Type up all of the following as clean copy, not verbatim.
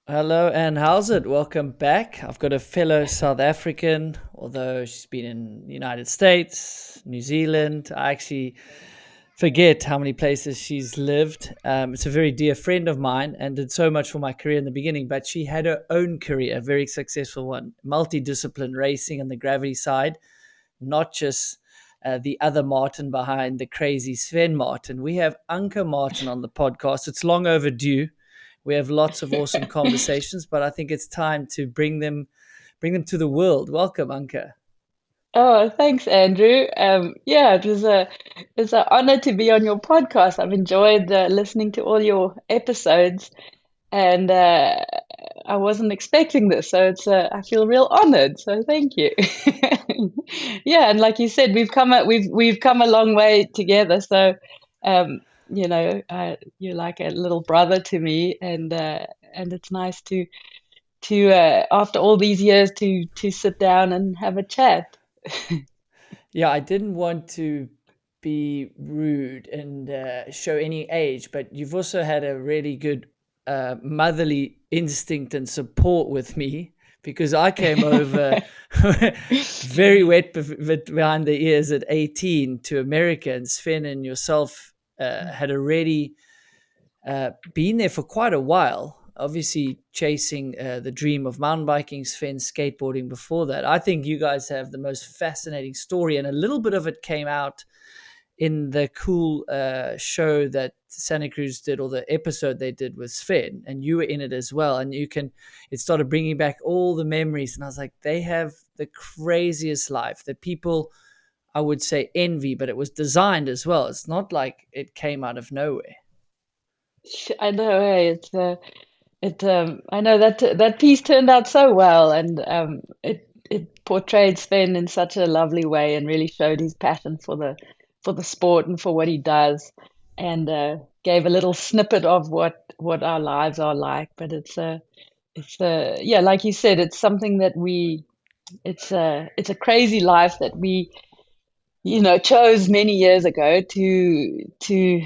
Hello, and how's it? Welcome back. I've got a fellow South African, although she's been in the United States, New Zealand. I actually forget how many places she's lived. It's a very dear friend of mine and did so much for my career in the beginning, but she had her own career, a very successful one, multidiscipline racing on the gravity side, not just the other Martin behind the crazy Sven Martin. We have Anka Martin on the podcast. It's long overdue. We have lots of awesome conversations, but I think it's time to bring them to the world. Welcome, Anka. Oh, thanks, Andrew. Yeah, it's an honor to be on your podcast. I've enjoyed listening to all your episodes, and I wasn't expecting this, so I feel real honored. So thank you. Yeah, and like you said, we've come a long way together. So, um, you're like a little brother to me, and it's nice to after all these years to sit down and have a chat. Yeah, I didn't want to be rude and show any age, but you've also had a really good motherly instinct and support with me because I came over very wet behind the ears at 18 to America, and Sven and yourself had already been there for quite a while. Obviously, chasing the dream of mountain biking, Sven skateboarding before that. I think you guys have the most fascinating story, and a little bit of it came out in the cool show that Santa Cruz did, or the episode they did with Sven, and you were in it as well. And it started bringing back all the memories, and I was like, they have the craziest life that people, I would say, envy, but it was designed as well. It's not like it came out of nowhere. I know, hey, I know that piece turned out so well, and it portrayed Sven in such a lovely way, and really showed his passion for the sport and for what he does, and gave a little snippet of what our lives are like. But yeah, like you said, it's something that it's a crazy life that we chose many years ago to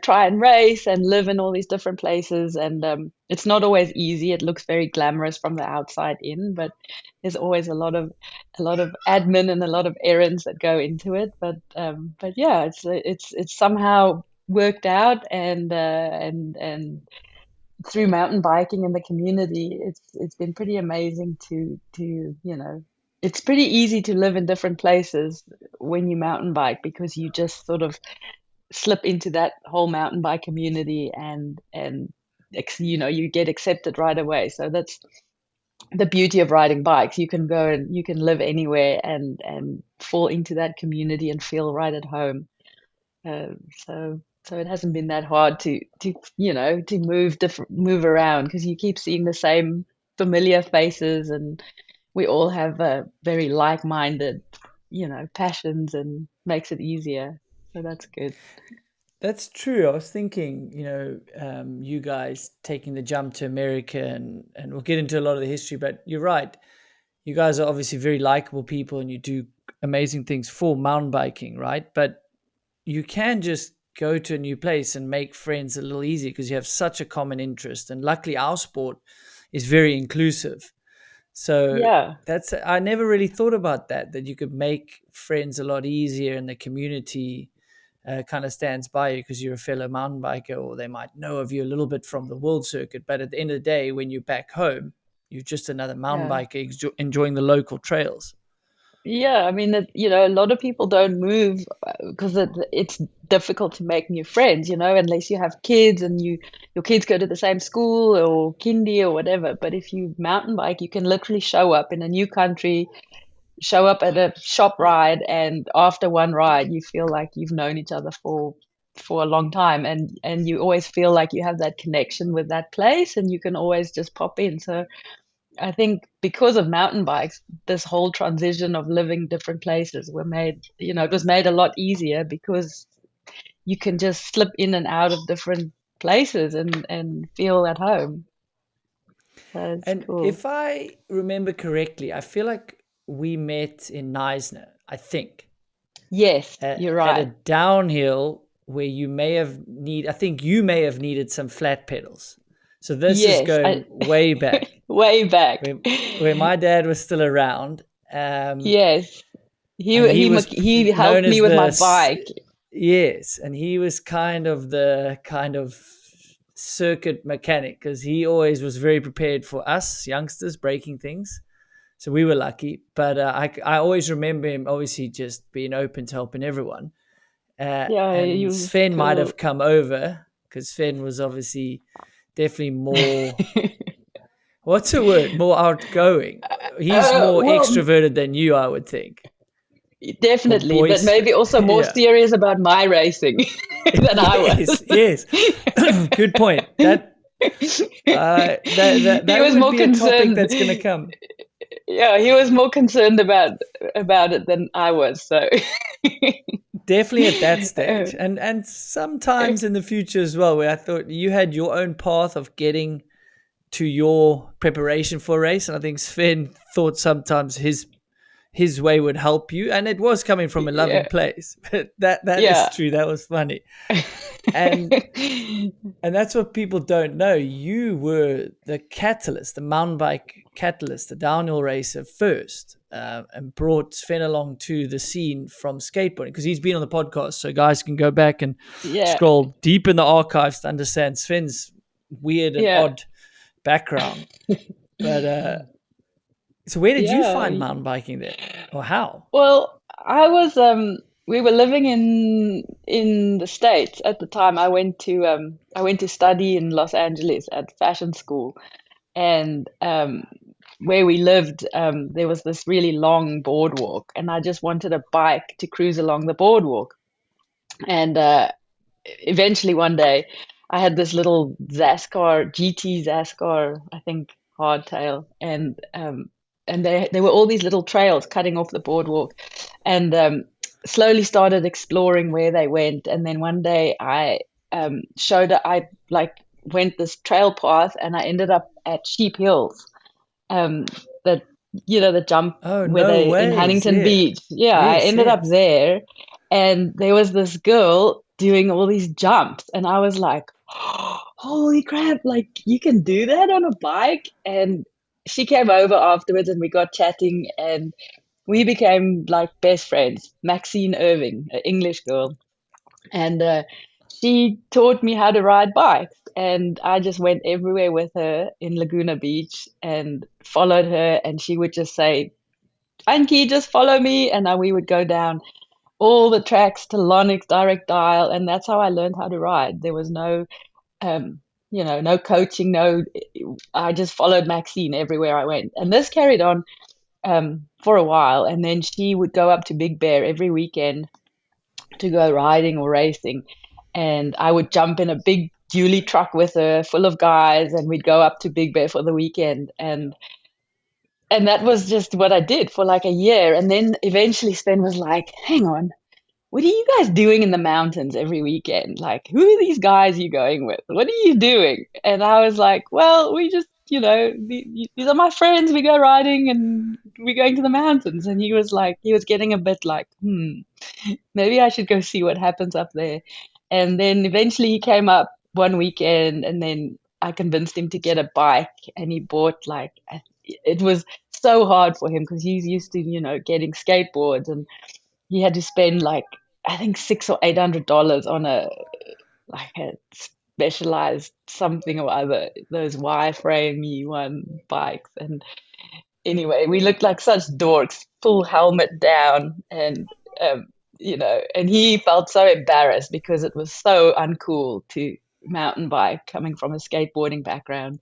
try and race and live in all these different places, and it's not always easy. It looks very glamorous from the outside in, but there's always a lot of admin and a lot of errands that go into it. But yeah, it's somehow worked out, and through mountain biking in the community, it's been pretty amazing to it's pretty easy to live in different places when you mountain bike, because you just sort of slip into that whole mountain bike community, and you get accepted right away. So that's the beauty of riding bikes. You can go and you can live anywhere and fall into that community and feel right at home. So it hasn't been that hard to move around, because you keep seeing the same familiar faces, and we all have very like-minded passions, and makes it easier. So that's good. That's true. I was thinking, you guys taking the jump to America, and we'll get into a lot of the history, but you're right. You guys are obviously very likable people and you do amazing things for mountain biking, right? But you can just go to a new place and make friends a little easier because you have such a common interest. And luckily, our sport is very inclusive. So Yeah. I never really thought about that you could make friends a lot easier in the community. Kind of stands by you because you're a fellow mountain biker, or they might know of you a little bit from the world circuit. But at the end of the day, when you're back home, you're just another mountain Yeah. biker enjoying the local trails. Yeah, I mean that, a lot of people don't move because it's difficult to make new friends, unless you have kids and your kids go to the same school or kindy or whatever. But if you mountain bike, you can literally show up in a new country, show up at a shop ride, and after one ride, you feel like you've known each other for a long time, and you always feel like you have that connection with that place, and you can always just pop in. So I think because of mountain bikes, this whole transition of living different places it was made a lot easier, because you can just slip in and out of different places and feel at home. So it's And cool. if I remember correctly, I feel like we met in Neisner, I think, Yes, you're at a right. downhill where I think you may have needed some flat pedals. So this is Yes, going way back, way back. where where my dad was still around, Yes, and he was he known helped me as with my the bike. yes, and he was kind of the kind of circuit mechanic because he always was very prepared for us youngsters breaking things. So we were lucky, but I always remember him obviously just being open to helping everyone. Yeah, he And was Sven might cool. have come over because Sven was obviously definitely more, what's the word, more outgoing. He's more Well, extroverted than you, I would think, or definitely, but boys. maybe also more Yeah. serious about my racing than I Yes, was. yes. Good point. He That was would more be a topic concerned. that's going to come. Yeah, he was more concerned about it than I was. So, Definitely at that uh, stage, and sometimes in the future as well, where I thought you had your own path of getting to your preparation for a race, and I think Sven thought sometimes his way would help you, and it was coming from a loving yeah, place. But that is yeah. true. That was funny, and and that's what people don't know. You were the catalyst, the mountain bike catalyst, the downhill racer first, and brought Sven along to the scene from skateboarding because he's been on the podcast. So guys can go back and Yeah, scroll deep in the archives to understand Sven's weird and yeah, odd background. But so where did you yeah. find mountain biking then, or how? Well, I was we were living in the States at the time. I went to study in Los Angeles at fashion school, and where we lived, there was this really long boardwalk, and I just wanted a bike to cruise along the boardwalk. And eventually one day I had this little Zascar, GT Zascar, I think hardtail, and there were all these little trails cutting off the boardwalk, and slowly started exploring where they went. And then one day showed I like went this trail path, and I ended up at Sheep Hills, um, that the jump Oh where no they in ways! Huntington Yeah, Beach. Yeah, I yes, ended up yes. there, and there was this girl doing all these jumps, and I was like, "Holy crap! Like you can do that on a bike!" And she came over afterwards, and we got chatting, and we became like best friends. Maxine Irving, an English girl, and she taught me how to ride bikes. And I just went everywhere with her in Laguna Beach and followed her. And she would just say, Anki, just follow me. And we would go down all the tracks to Lonix Direct Dial. And that's how I learned how to ride. There was um, no coaching, I just followed Maxine everywhere I went. And this carried on for a while. And then she would go up to Big Bear every weekend to go riding or racing. And I would jump in a big dually truck with her full of guys, and we'd go up to Big Bear for the weekend. And that was just what I did for like a year. And then eventually Sven was like, hang on, what are you guys doing in the mountains every weekend? Like, who are these guys you going with? What are you doing? And I was like, well, we just, these are my friends. We go riding and we're going to the mountains. And he was like, he was getting a bit like, maybe I should go see what happens up there. And then eventually he came up one weekend, and then I convinced him to get a bike, and he bought like, it was so hard for him because he's used to, getting skateboards, and he had to spend like, I think $600 or $800 on a specialized something or other, those wireframey one bikes. And anyway, we looked like such dorks, full helmet down, and and he felt so embarrassed because it was so uncool to mountain bike coming from a skateboarding background.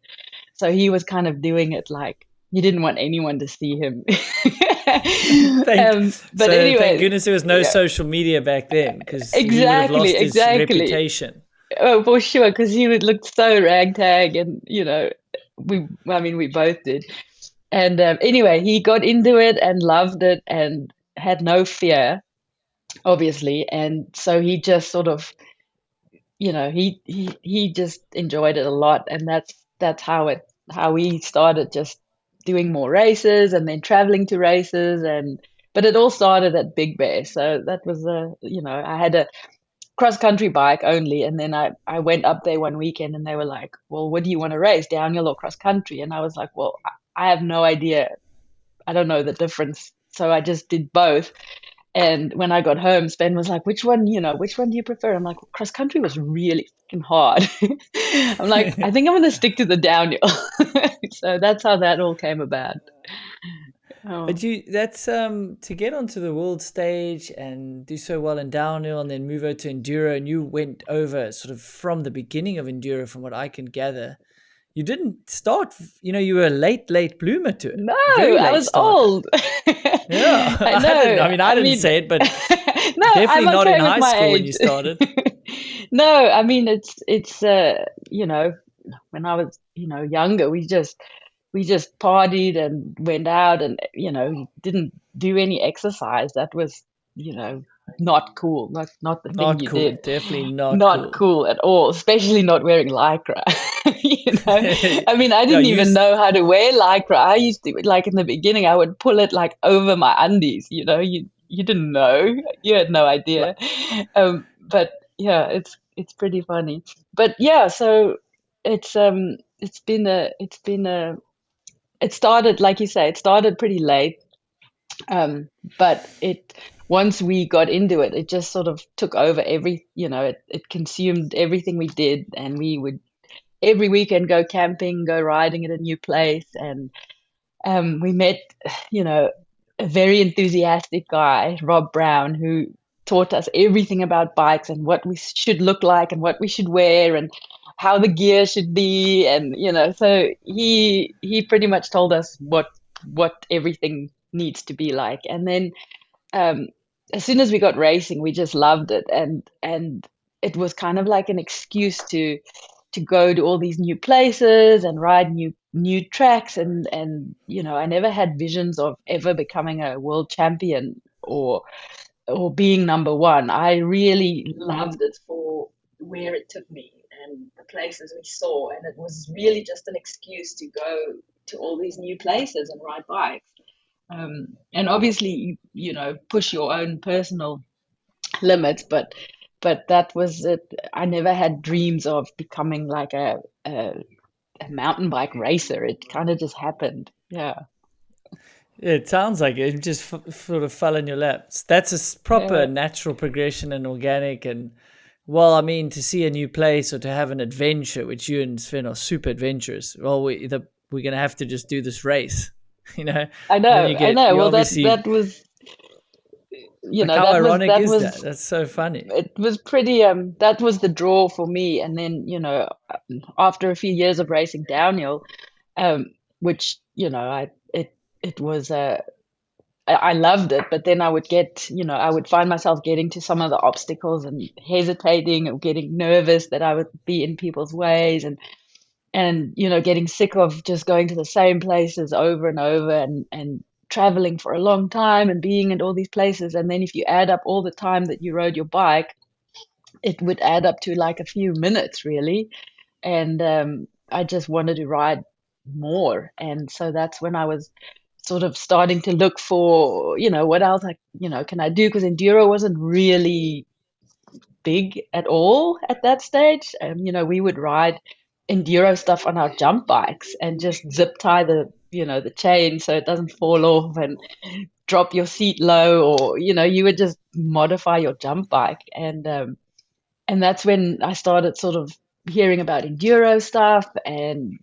So he was kind of doing it like he didn't want anyone to see him. thank But thank anyway, goodness there was no yeah, social media back then because he would have exactly, lost his exactly. reputation. Oh, for sure, because he would look so ragtag, and I mean, we both did. And anyway, he got into it and loved it and had no fear, obviously. And so he just sort of, he just enjoyed it a lot. And that's how we started just doing more races and then traveling to races. And but it all started at Big Bear. So that was I had a cross country bike only. And then I went up there one weekend and they were like, well, what do you want to race, downhill or cross country? And I was like, well, I have no idea. I don't know the difference. So I just did both. And when I got home, Sven was like, which one do you prefer? I'm like, well, cross country was really fucking hard. I'm like, I think I'm going to stick to the downhill. So that's how that all came about. But Oh. that's to get onto the world stage and do so well in downhill and then move over to enduro, and you went over sort of from the beginning of enduro, from what I can gather. You didn't start, you were a late bloomer to it. No, Very I late was starter. old. Yeah. I I didn't, know. I mean, I I didn't mean, say it, but no, definitely I'm not in okay with high my school when age. you started. No, I mean it's you know, when I was, younger, we just partied and went out and didn't do any exercise. That was, you know, not cool. Not the thing Not you cool. did. Definitely not Not cool. cool at all, especially not wearing lycra. You know, I mean, I Yeah, didn't even know how to wear lycra. I used to, like in the beginning, I would pull it like over my undies. You didn't know, you had no idea. But yeah, it's pretty funny. But yeah, so it started, like you say, it started pretty late. But once we got into it, it just sort of took over it consumed everything we did, and we would every weekend go camping, go riding at a new place, and we met, you know, a very enthusiastic guy, Rob Brown, who taught us everything about bikes and what we should look like and what we should wear and how the gear should be, and so he pretty much told us what everything needs to be like. And then um, as soon as we got racing, we just loved it, and it was kind of like an excuse to go to all these new places and ride new tracks, and I never had visions of ever becoming a world champion or being number one. I really loved it for where it took me and the places we saw, and it was really just an excuse to go to all these new places and ride bikes. And obviously, push your own personal limits, but that was it. I never had dreams of becoming like a mountain bike racer. It kind of just happened. Yeah, Yeah, it sounds like it just sort of fell in your laps. That's a proper yeah, natural progression and organic. And well, I mean, to see a new place or to have an adventure, which you and Sven are super adventurous. Well, we're gonna have to just do this race, you know. I And then know, I know. you Well, that obviously, that was, like, how that was ironic is that? That's so funny. it was pretty. That was the draw for me. And then after a few years of racing downhill, um, which it was I loved it, but then I would find myself getting to some of the obstacles and hesitating or getting nervous that I would be in people's ways, and getting sick of just going to the same places over and over, and traveling for a long time and being in all these places. And then if you add up all the time that you rode your bike, it would add up to like a few minutes, really. And I just wanted to ride more. And so that's when I was sort of starting to look for, what else can I do? Because enduro wasn't really big at all at that stage. We would ride enduro stuff on our jump bikes and just zip tie the chain so it doesn't fall off, and drop your seat low, or you would just modify your jump bike. And that's when I started sort of hearing about enduro stuff, and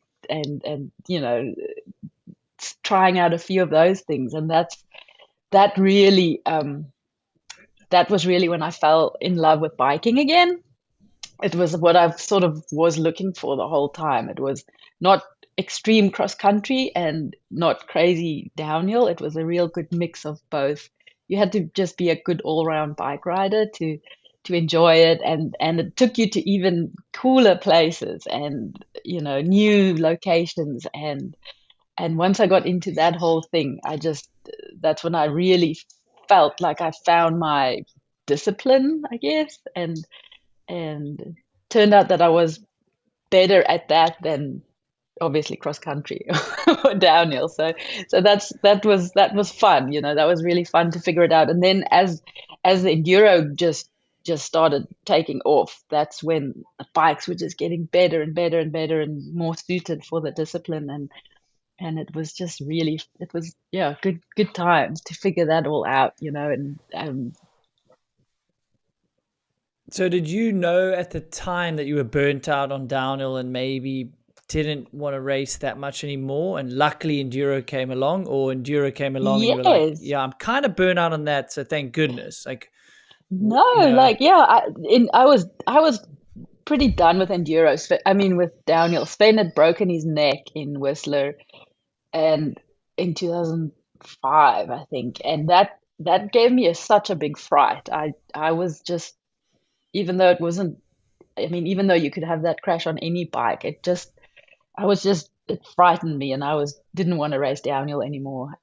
trying out a few of those things. And that really that was really when I fell in love with biking again. It was what I sort of was looking for the whole time. It was not extreme cross country and not crazy downhill. It was a real good mix of both. You had to just be a good all-round bike rider to enjoy it, and it took you to even cooler places, and new locations. And once I got into that whole thing, that's when I really felt like I found my discipline, I guess. And turned out that I was better at that than obviously cross country or downhill. So that was fun. That was really fun to figure it out. And then as the enduro just just started taking off. That's when the bikes were just getting better and better and better and more suited for the discipline. And it was just really, it was, yeah, good times to figure that all out, and So did you know at the time that you were burnt out on downhill and maybe didn't want to race that much anymore? And luckily Enduro came along, or Enduro came along and you were like, yes. yeah, I'm kind of burnt out on that. So thank goodness. Like, No, you know, like, yeah, I was pretty done with enduro. I mean, with downhill. Sven had broken his neck in Whistler, and in 2005, I think, and that gave me such a big fright. I was just, even though it wasn't, I mean, even though you could have that crash on any bike, it frightened me, and I was didn't want to race downhill anymore.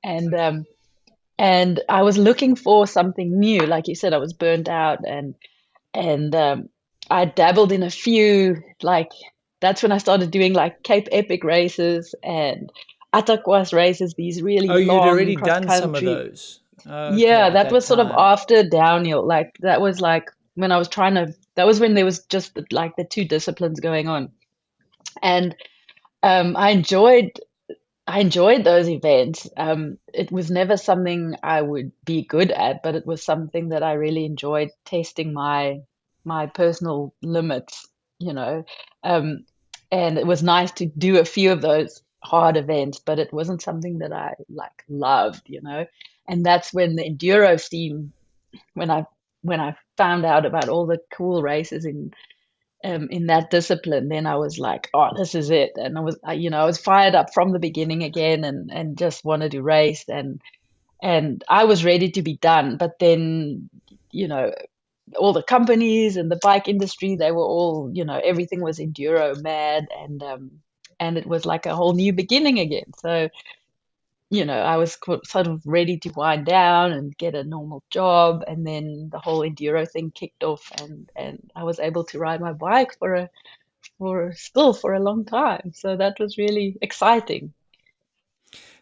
And I was looking for something new. Like you said, I was burnt out, and I dabbled in a few, like, that's when I started doing like Cape Epic races and Attakwas races, these really oh, you'd long already cross done some of country. those. Okay, Yeah, at that that was sort of time. after downhill. Like that was like when I was trying to, that was when there was just like the two disciplines going on. And um, I enjoyed I enjoyed those events. It was never something I would be good at, but it was something that I really enjoyed testing my personal limits, you know. Um, and it was nice to do a few of those hard events, but it wasn't something that I like loved. And that's when the enduro scene, when I found out about all the cool races in that discipline, then I was like, oh, this is it. And I was fired up from the beginning again, and just wanted to race, and I was ready to be done. But then, you know, all the companies and the bike industry, they were all, everything was enduro mad, and it was like a whole new beginning again. So, I was sort of ready to wind down and get a normal job, and then the whole enduro thing kicked off, and I was able to ride my bike for a long time. So that was really exciting.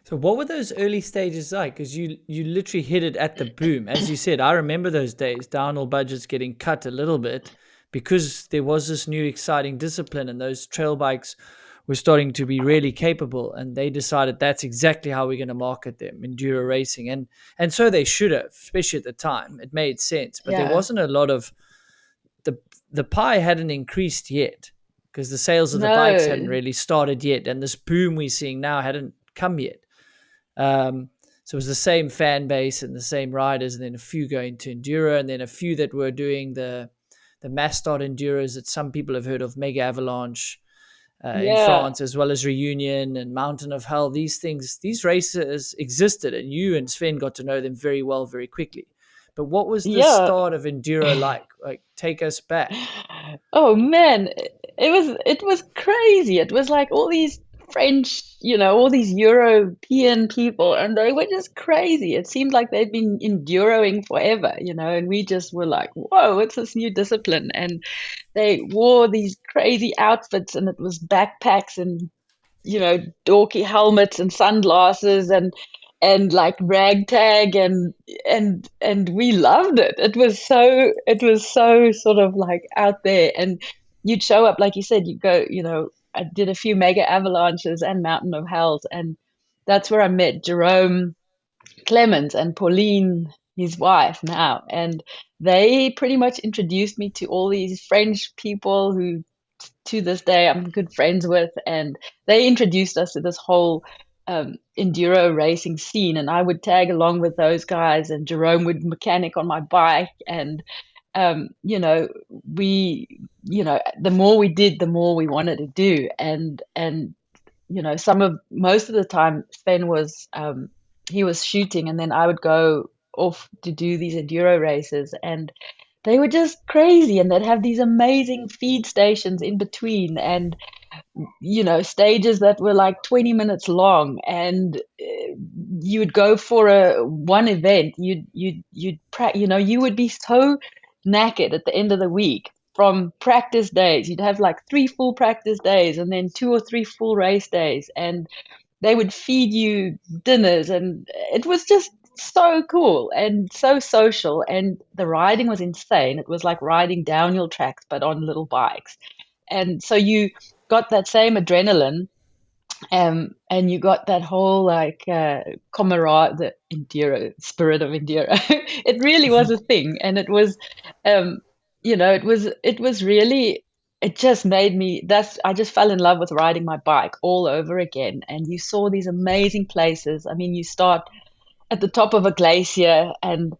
So what were those early stages like? Because you literally hit it at the boom. As you said, I remember those days, downhill budgets getting cut a little bit because there was this new exciting discipline and those trail bikes were starting to be really capable, and they decided that's exactly how we're going to market them, enduro racing. And so they should have, especially at the time. It made sense, but there Yeah. wasn't a lot of the the pie hadn't increased yet because the sales of the bikes hadn't No. really started yet, and this boom we're seeing now hadn't come yet. So it was the same fan base and the same riders, and then a few going to enduro, and then a few that were doing the mass start enduros that some people have heard of, Mega Avalanche in Yeah. France, as well as Reunion and Mountain of Hell. These things, these races existed, and you and Sven got to know them very well very quickly. But what was the Yeah. start of enduro like? Like, take us back. Oh man, it was crazy. It was like all these French, all these European people, and they were just crazy. It seemed like they'd been enduroing forever, and we just were like, whoa, what's this new discipline? And they wore these crazy outfits, and it was backpacks and dorky helmets and sunglasses and like ragtag, and we loved it. It was so sort of like out there, and you'd show up, like you said, you go, I did a few mega avalanches and Mountain of Hells, and that's where I met Jerome Clemens and Pauline, his wife now, and they pretty much introduced me to all these French people who to this day I'm good friends with, and they introduced us to this whole enduro racing scene. And I would tag along with those guys, and Jerome would mechanic on my bike, and we, the more we did, the more we wanted to do, and most of the time Sven was he was shooting, and then I would go off to do these enduro races, and they were just crazy, and they'd have these amazing feed stations in between, and stages that were like 20 minutes long, and you would go for a one event, you would be so knackered at the end of the week from practice days. You'd have like 3 full practice days and then 2 or 3 full race days, and they would feed you dinners, and it was just so cool and so social, and the riding was insane. It was like riding downhill tracks but on little bikes. And so you got that same adrenaline, and you got that whole like camaraderie, the enduro spirit of enduro. It really was a thing, and it was, um, it was really. It just made me. That's. I just fell in love with riding my bike all over again. And you saw these amazing places. I mean, you start at the top of a glacier, and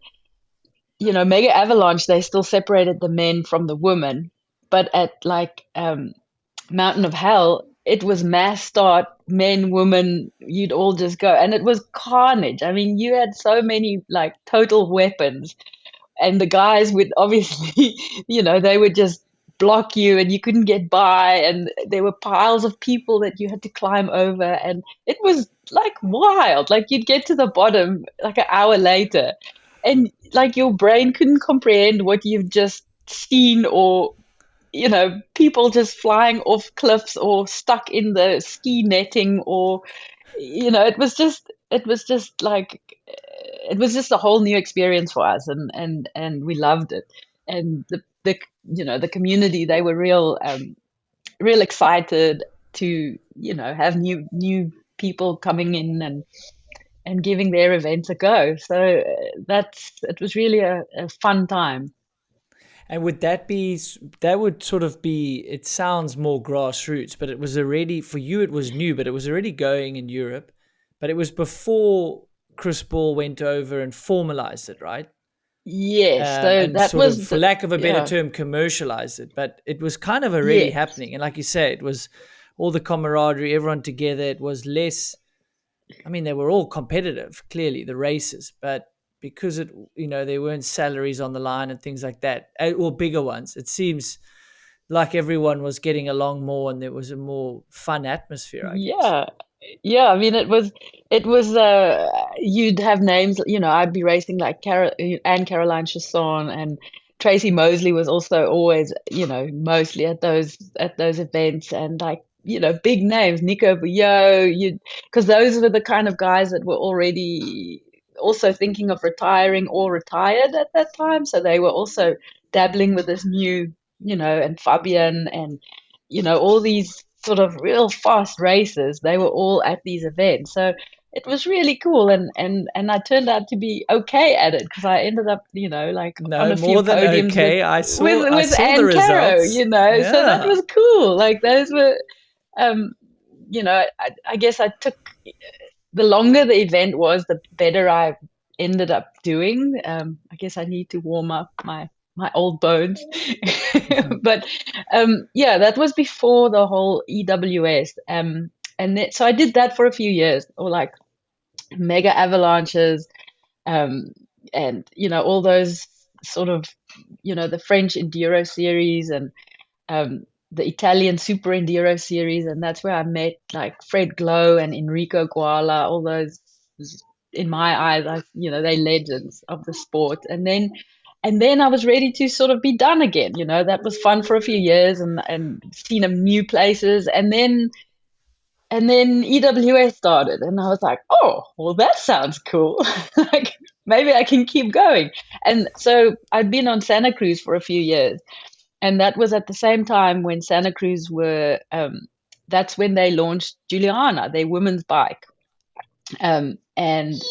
Mega Avalanche. They still separated the men from the women, but at like Mountain of Hell, it was mass start, men, women, you'd all just go. And it was carnage. I mean, you had so many like total weapons, and the guys would obviously, they would just block you and you couldn't get by. And there were piles of people that you had to climb over. And it was like wild. Like you'd get to the bottom like an hour later, and like your brain couldn't comprehend what you've just seen, or people just flying off cliffs or stuck in the ski netting, or it was just like it was just a whole new experience for us, and we loved it. And the community, they were real excited to have new people coming in and giving their events a go. So that's it was really a fun time. And would that be, that would sort of be, it sounds more grassroots, but it was already, for you, it was new, but it was already going in Europe. But it was before Chris Ball went over and formalized it, right? Yes, so And that sort of, was for lack of a better yeah. term, commercialized it. But it was kind of already Yes. happening. And like you say, it was all the camaraderie, everyone together. It was less, I mean, they were all competitive, clearly, the races, but because there weren't salaries on the line and things like that, or bigger ones, it seems like everyone was getting along more and there was a more fun atmosphere, I guess. Yeah. Yeah, I mean it was you'd have names, I'd be racing like Anne Caroline Chasson, and Tracy Mosley was also always, mostly at those events, and like, big names, Nico Buyo, you because those were the kind of guys that were already also thinking of retiring or retired at that time. So they were also dabbling with this new, and Fabian, and all these sort of real fast races. They were all at these events. So it was really cool, and I turned out to be okay at it, because I ended up, like on No, a few more than podiums with okay. I with saw I with saw the Anne Caro, results. so that Yeah. was cool. Like those were um I guess I took the longer the event was, the better I ended up doing. I guess I need to warm up my old bones. But yeah, that was before the whole EWS. So I did that for a few years, or like mega avalanches, um, and all those sort of the French Enduro series, and the Italian Super Enduro series, and that's where I met like Fred Glow and Enrico Guala, all those, in my eyes, they legends of the sport. And then I was ready to sort of be done again. That was fun for a few years, and seen a new places, and then EWS started, and I was like, oh, well, that sounds cool. Like maybe I can keep going. And so I'd been on Santa Cruz for a few years, and that was at the same time when Santa Cruz were. That's when they launched Juliana, their women's bike, and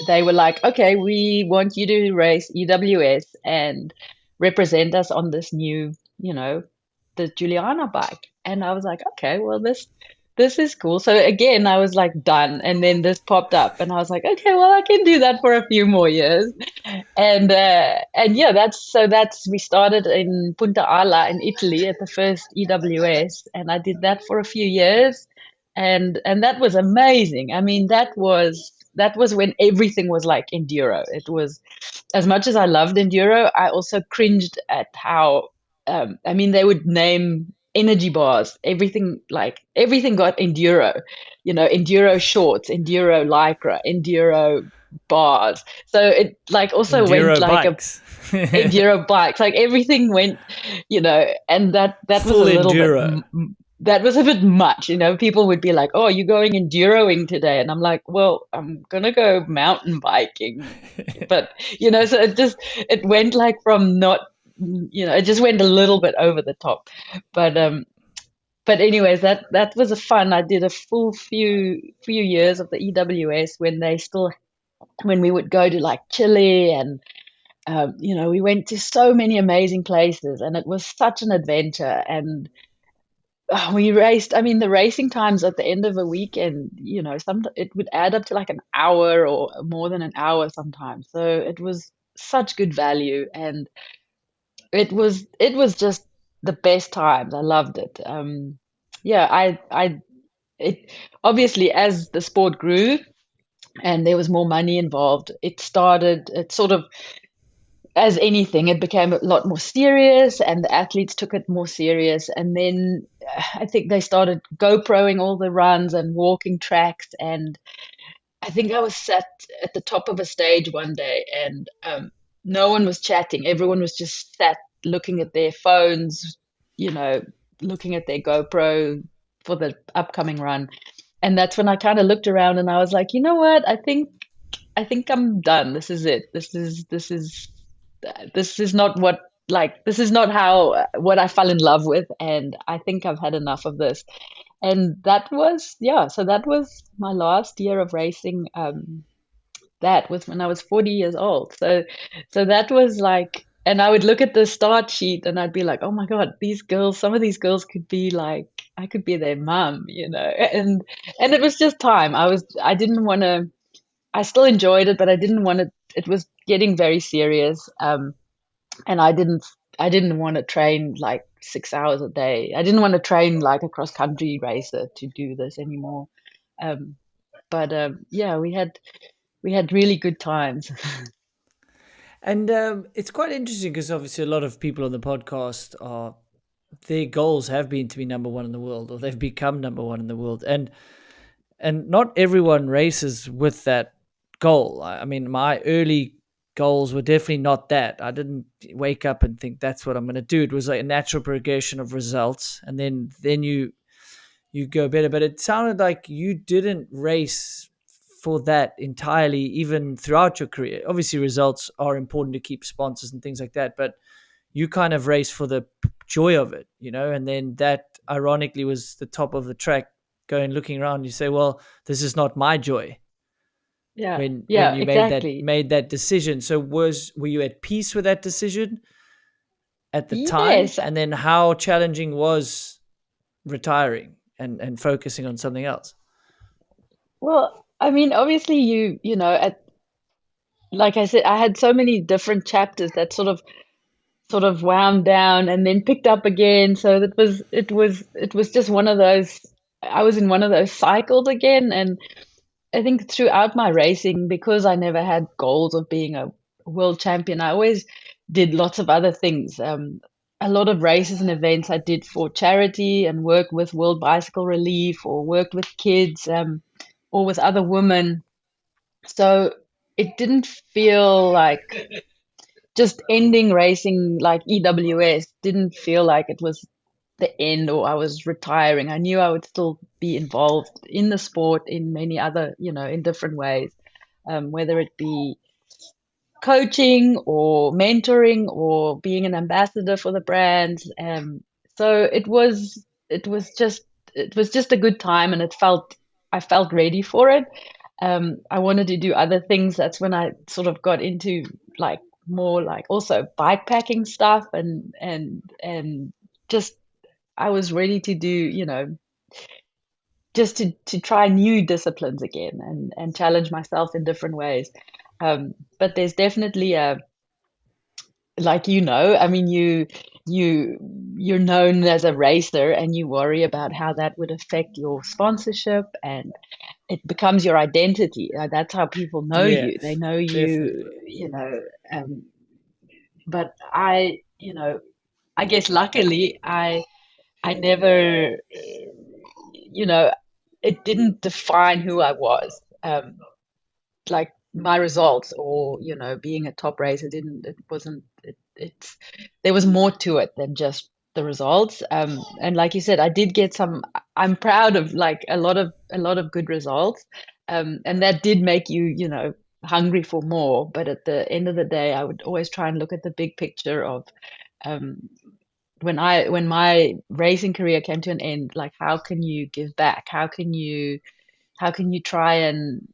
they were like, okay, we want you to race EWS and represent us on this new, the Juliana bike. And I was like, okay, well, this is cool. So again, I was like done, and then this popped up, and I was like, okay, well, I can do that for a few more years. And yeah, that's we started in Punta Ala in Italy at the first EWS, and I did that for a few years, and that was amazing. I mean, that was when everything was like enduro. It was, as much as I loved enduro, I also cringed at how, I mean, they would name energy bars, everything got enduro, enduro shorts, enduro lycra, enduro bars. So it like also went Enduro like a bikes. enduro bikes, like everything went, and that was Full a little bit enduro. that was a bit much. People would be like, "Oh, you're going enduroing today," and I'm like, "Well, I'm gonna go mountain biking," but so it went like from not, it just went a little bit over the top, but anyways, that was a fun. I did a full few years of the EWS when we would go to like Chile, and we went to so many amazing places, and it was such an adventure. And we raced. I mean, the racing times at the end of a weekend, it would add up to like an hour or more than an hour sometimes. So it was such good value, and it was just the best times. I loved it. Yeah, it obviously, as the sport grew and there was more money involved, it sort of, as anything, it became a lot more serious, and the athletes took it more serious. And then I think they started GoProing all the runs and walking tracks. And I think I was sat at the top of a stage one day, and no one was chatting. Everyone was just sat looking at their phones, you know, looking at their GoPro for the upcoming run. And that's when I kind of looked around and I was like, you know what? I think I'm done. This is it. This is not this is not how what I fell in love with, and I think I've had enough of this. And that was, yeah, so that was my last year of racing. That was when I was 40 years old. So that was like, and I would look at the start sheet and I'd be like, oh my God, some of these girls could be like, I could be their mom, and it was just time. I didn't want to, I still enjoyed it, but I didn't want to, it was getting very serious. And I didn't want to train like 6 hours a day. I didn't want to train like a cross country racer to do this anymore. Um, but yeah, we had really good times. And it's quite interesting because obviously a lot of people on the podcast are their goals have been to be number one in the world, or they've become number one in the world, and not everyone races with that goal. I mean, my early goals were definitely not that. I didn't wake up and think that's what I'm going to do. It was like a natural progression of results, and then you go better. But it sounded like you didn't race for that entirely, even throughout your career. Obviously, results are important to keep sponsors and things like that, but you kind of race for the joy of it, and then that ironically was the top of the track. Going looking around, you say, well, this is not my joy Yeah, when yeah, you exactly. made that decision. So were you at peace with that decision at the time? Yes. And then how challenging was retiring and focusing on something else? Well, I mean, obviously like I said, I had so many different chapters that sort of wound down and then picked up again. So it was just one of those, I was in one of those cycles again. And I think throughout my racing, because I never had goals of being a world champion, I always did lots of other things. A lot of races and events I did for charity and worked with World Bicycle Relief, or worked with kids, or with other women. So it didn't feel like just ending racing like EWS didn't feel like it was the end, or I was retiring. I knew I would still be involved in the sport in many other, in different ways, whether it be coaching or mentoring or being an ambassador for the brands. So it was just a good time, and I felt ready for it. I wanted to do other things. That's when I sort of got into like more like also bike packing stuff, and just I was ready to do, just to try new disciplines again, and challenge myself in different ways. But there's definitely a, like, I mean, you're known as a racer, and you worry about how that would affect your sponsorship, and it becomes your identity. That's how people know you. They Yes, know you, definitely. um, but I guess luckily I never, you know, it didn't define who I was. Like my results, or being a top racer, didn't it wasn't it, it's there was more to it than just the results. And like you said, I did get some. I'm proud of like a lot of good results, and that did make you, you know, hungry for more. But at the end of the day, I would always try and look at the big picture of um, when my racing career came to an end. Like, how can you give back? How can you try and,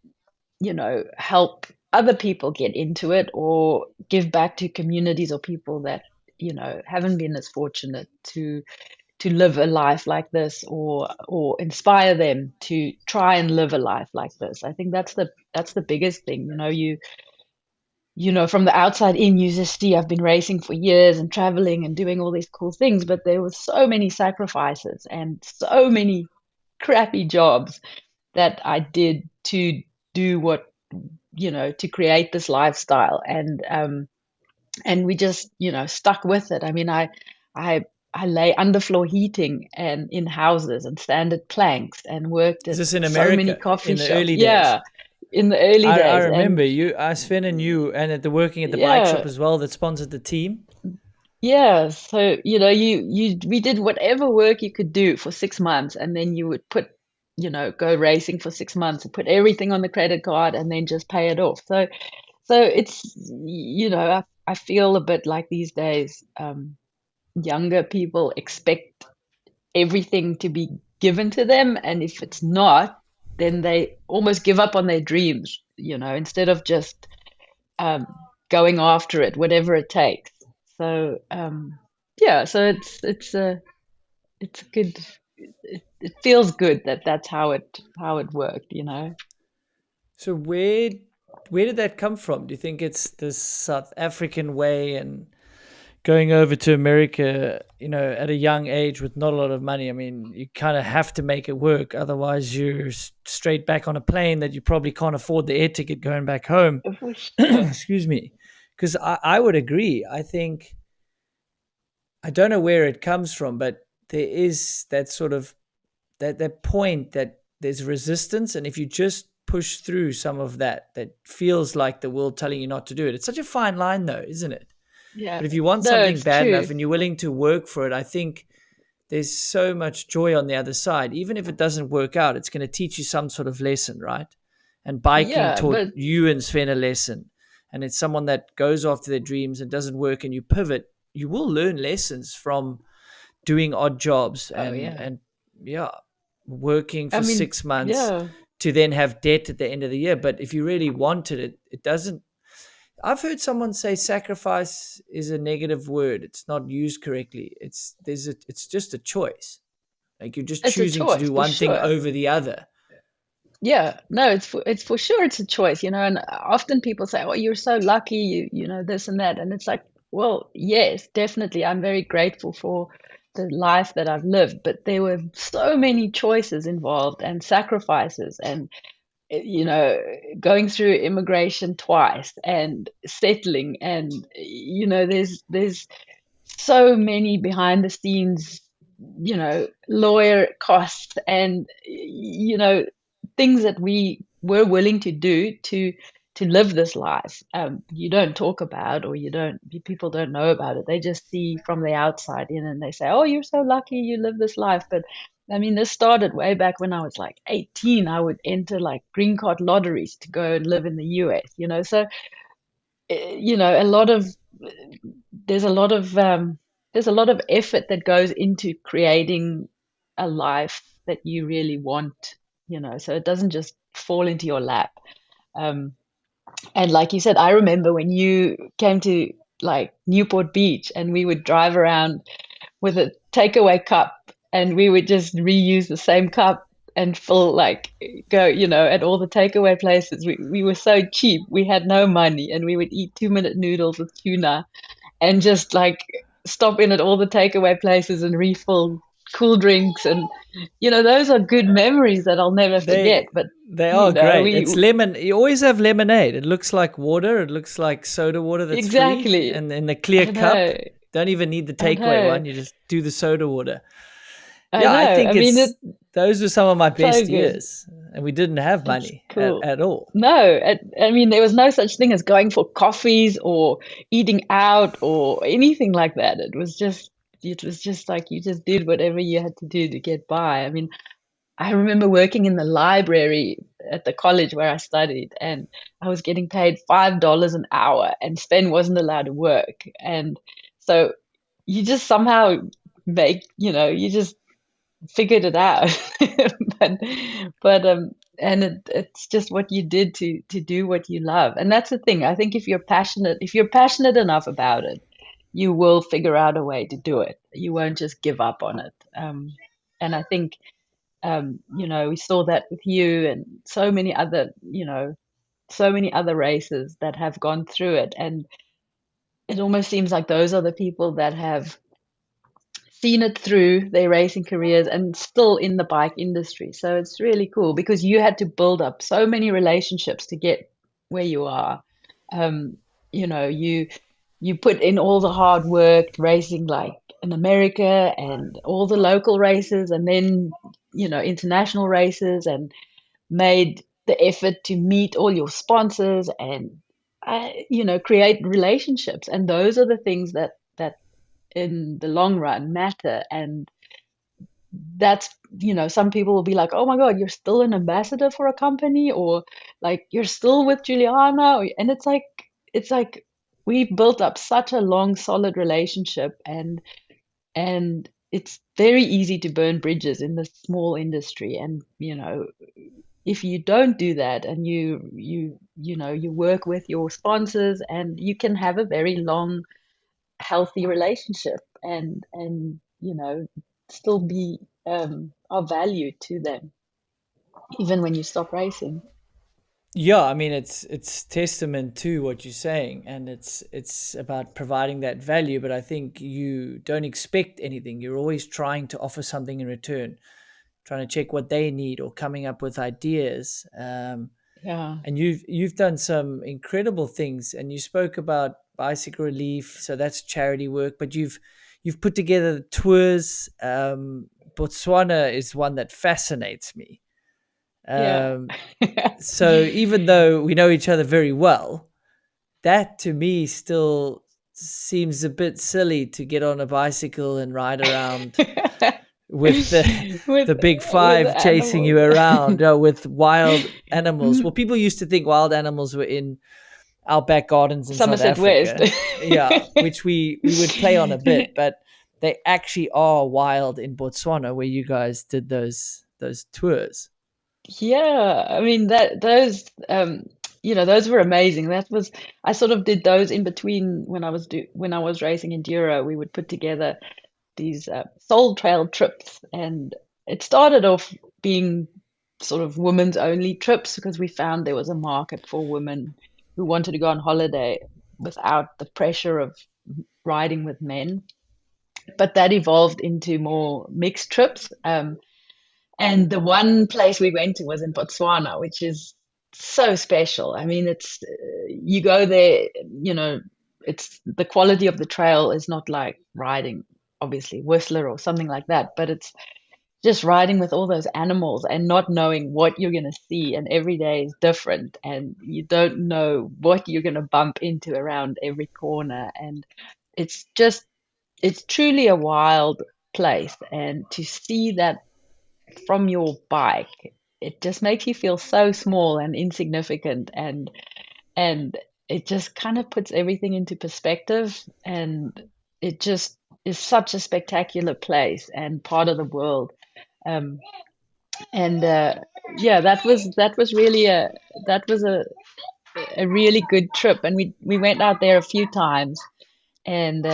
you know, help other people get into it or give back to communities or people that, you know, haven't been as fortunate to live a life like this, or inspire them to try and live a life like this. I think that's the biggest thing. You know, you know, from the outside in, you just see I've been racing for years and traveling and doing all these cool things, but there were so many sacrifices and so many crappy jobs that I did to do what, you know, to create this lifestyle. And we just, you know, stuck with it. I mean, I I lay underfloor heating and in houses and sanded planks and worked Is at this in so many America coffee in the shops. early days? Yeah, in the early I days. And remember you, Sven and you, and at the working at the bike shop yeah, as well that sponsored the team. yeah. So, you know, we did whatever work you could do for 6 months, and then you would put, you know, go racing for 6 months and put everything on the credit card and then just pay it off. So it's, you know, I feel a bit like these days, younger people expect everything to be given to them, and if it's not, then they almost give up on their dreams, you know, instead of just um, going after it, whatever it takes. So yeah, so it's a good. It feels good that that's how it worked, you know. So where did that come from? Do you think it's the South African way and going over to America, you know, at a young age with not a lot of money? I mean, you kind of have to make it work, otherwise you're straight back on a plane that you probably can't afford the air ticket going back home. For sure. Excuse me, because I would agree. I think I don't know where it comes from, but there is that sort of that point that there's resistance, and if you just push through some of that, that feels like the world telling you not to do it. It's such a fine line, though, isn't it? Yeah. But if you want No, something it's bad true. enough and you're willing to work for it, I think there's so much joy on the other side. Even if it doesn't work out, it's going to teach you some sort of lesson, right? And biking Yeah, taught but you and Sven a lesson. And it's someone that goes after their dreams and doesn't work, and you pivot. You will learn lessons from doing odd jobs oh and yeah. yeah, working I for mean, 6 months yeah. to then have debt at the end of the year. But if you really wanted it, it doesn't. I've heard someone say sacrifice is a negative word. It's not used correctly. It's just a choice. Like you're just It's a choosing to choice do for one thing sure. over the other. Yeah, no, it's for sure it's a choice, you know, and often people say, "Oh, you're so lucky, you know, this and that." And it's like, well, yes, definitely. I'm very grateful for the life that I've lived, but there were so many choices involved and sacrifices and you know, going through immigration twice and settling and you know, there's so many behind the scenes, you know, lawyer costs and you know, things that we were willing to do to live this life. You don't talk about, or you don't, people don't know about it. They just see from the outside in, and they say, "Oh, you're so lucky, you live this life." But I mean, this started way back when I was like 18. I would enter like green card lotteries to go and live in the US, you know. So you know, a lot of there's a lot of there's a lot of effort that goes into creating a life that you really want, you know, so it doesn't just fall into your lap. Um, and like you said, I remember when you came to like Newport Beach and we would drive around with a takeaway cup and we would just reuse the same cup and fill like go, you know, at all the takeaway places. We were so cheap. We had no money and we would eat 2-minute noodles with tuna and just like stop in at all the takeaway places and refill cool drinks. And you know, those are good memories that I'll never forget. They But they you are know, great. we It's lemon. You always have lemonade. It looks like water. It looks like soda water that's free, exactly. and in the clear I cup. know. Don't even need the I takeaway know. one. You just do the soda water. I Yeah, I know. I think mean, it's it's those were some of my so best good. years, and we didn't have It's money cool. at all. No, I mean, there was no such thing as going for coffees or eating out or anything like that. It was just, it was just like you just did whatever you had to do to get by. I mean, I remember working in the library at the college where I studied, and I was getting paid $5 an hour, and Sven wasn't allowed to work. And so you just somehow you just figured it out. but and it's just what you did to do what you love. And that's the thing. I think if you're passionate enough about it, you will figure out a way to do it. You won't just give up on it. And I think we saw that with you and so many other races that have gone through it. And it almost seems like those are the people that have seen it through their racing careers and still in the bike industry. So it's really cool because you had to build up so many relationships to get where you are. Um, you put in all the hard work racing like in America and all the local races and then international races and made the effort to meet all your sponsors and create relationships, and those are the things that in the long run matter. And that's some people will be like, oh my god, you're still an ambassador for a company, or like you're still with Juliana, and it's like we've built up such a long solid relationship, and it's very easy to burn bridges in this small industry. And if you don't do that and you work with your sponsors, and you can have a very long healthy relationship and still be of value to them even when you stop racing. Yeah, I mean it's testament to what you're saying, and it's about providing that value. But I think you don't expect anything. You're always trying to offer something in return, trying to check what they need or coming up with ideas. Yeah, And you've done some incredible things, and you spoke about bicycle relief, so that's charity work. But you've put together tours. Botswana is one that fascinates me. yeah. Um, so even though we know each other very well, that to me still seems a bit silly to get on a bicycle and ride around with the with the big with the five chasing animals. you around, with wild animals. Well, Mm, people used to think wild animals were in outback gardens in South Somerset West. Africa, yeah, which we would play on a bit, but they actually are wild in Botswana, where you guys did those tours. Yeah, I mean that those were amazing. That was I sort of did those in between when I was racing enduro. We would put together these soul trail trips, and it started off being sort of women's only trips because we found there was a market for women who wanted to go on holiday without the pressure of riding with men. But that evolved into more mixed trips. And the one place we went to was in Botswana, which is so special. I mean, you go there, it's the quality of the trail is not like riding, obviously, Whistler or something like that, but it's just riding with all those animals and not knowing what you're going to see. And every day is different, and you don't know what you're going to bump into around every corner. And it's just, it's truly a wild place. And to see that from your bike, it just makes you feel so small and insignificant, and it just kind of puts everything into perspective, and it just is such a spectacular place and part of the world. Um, and yeah, that was really a really good trip, and we went out there a few times, and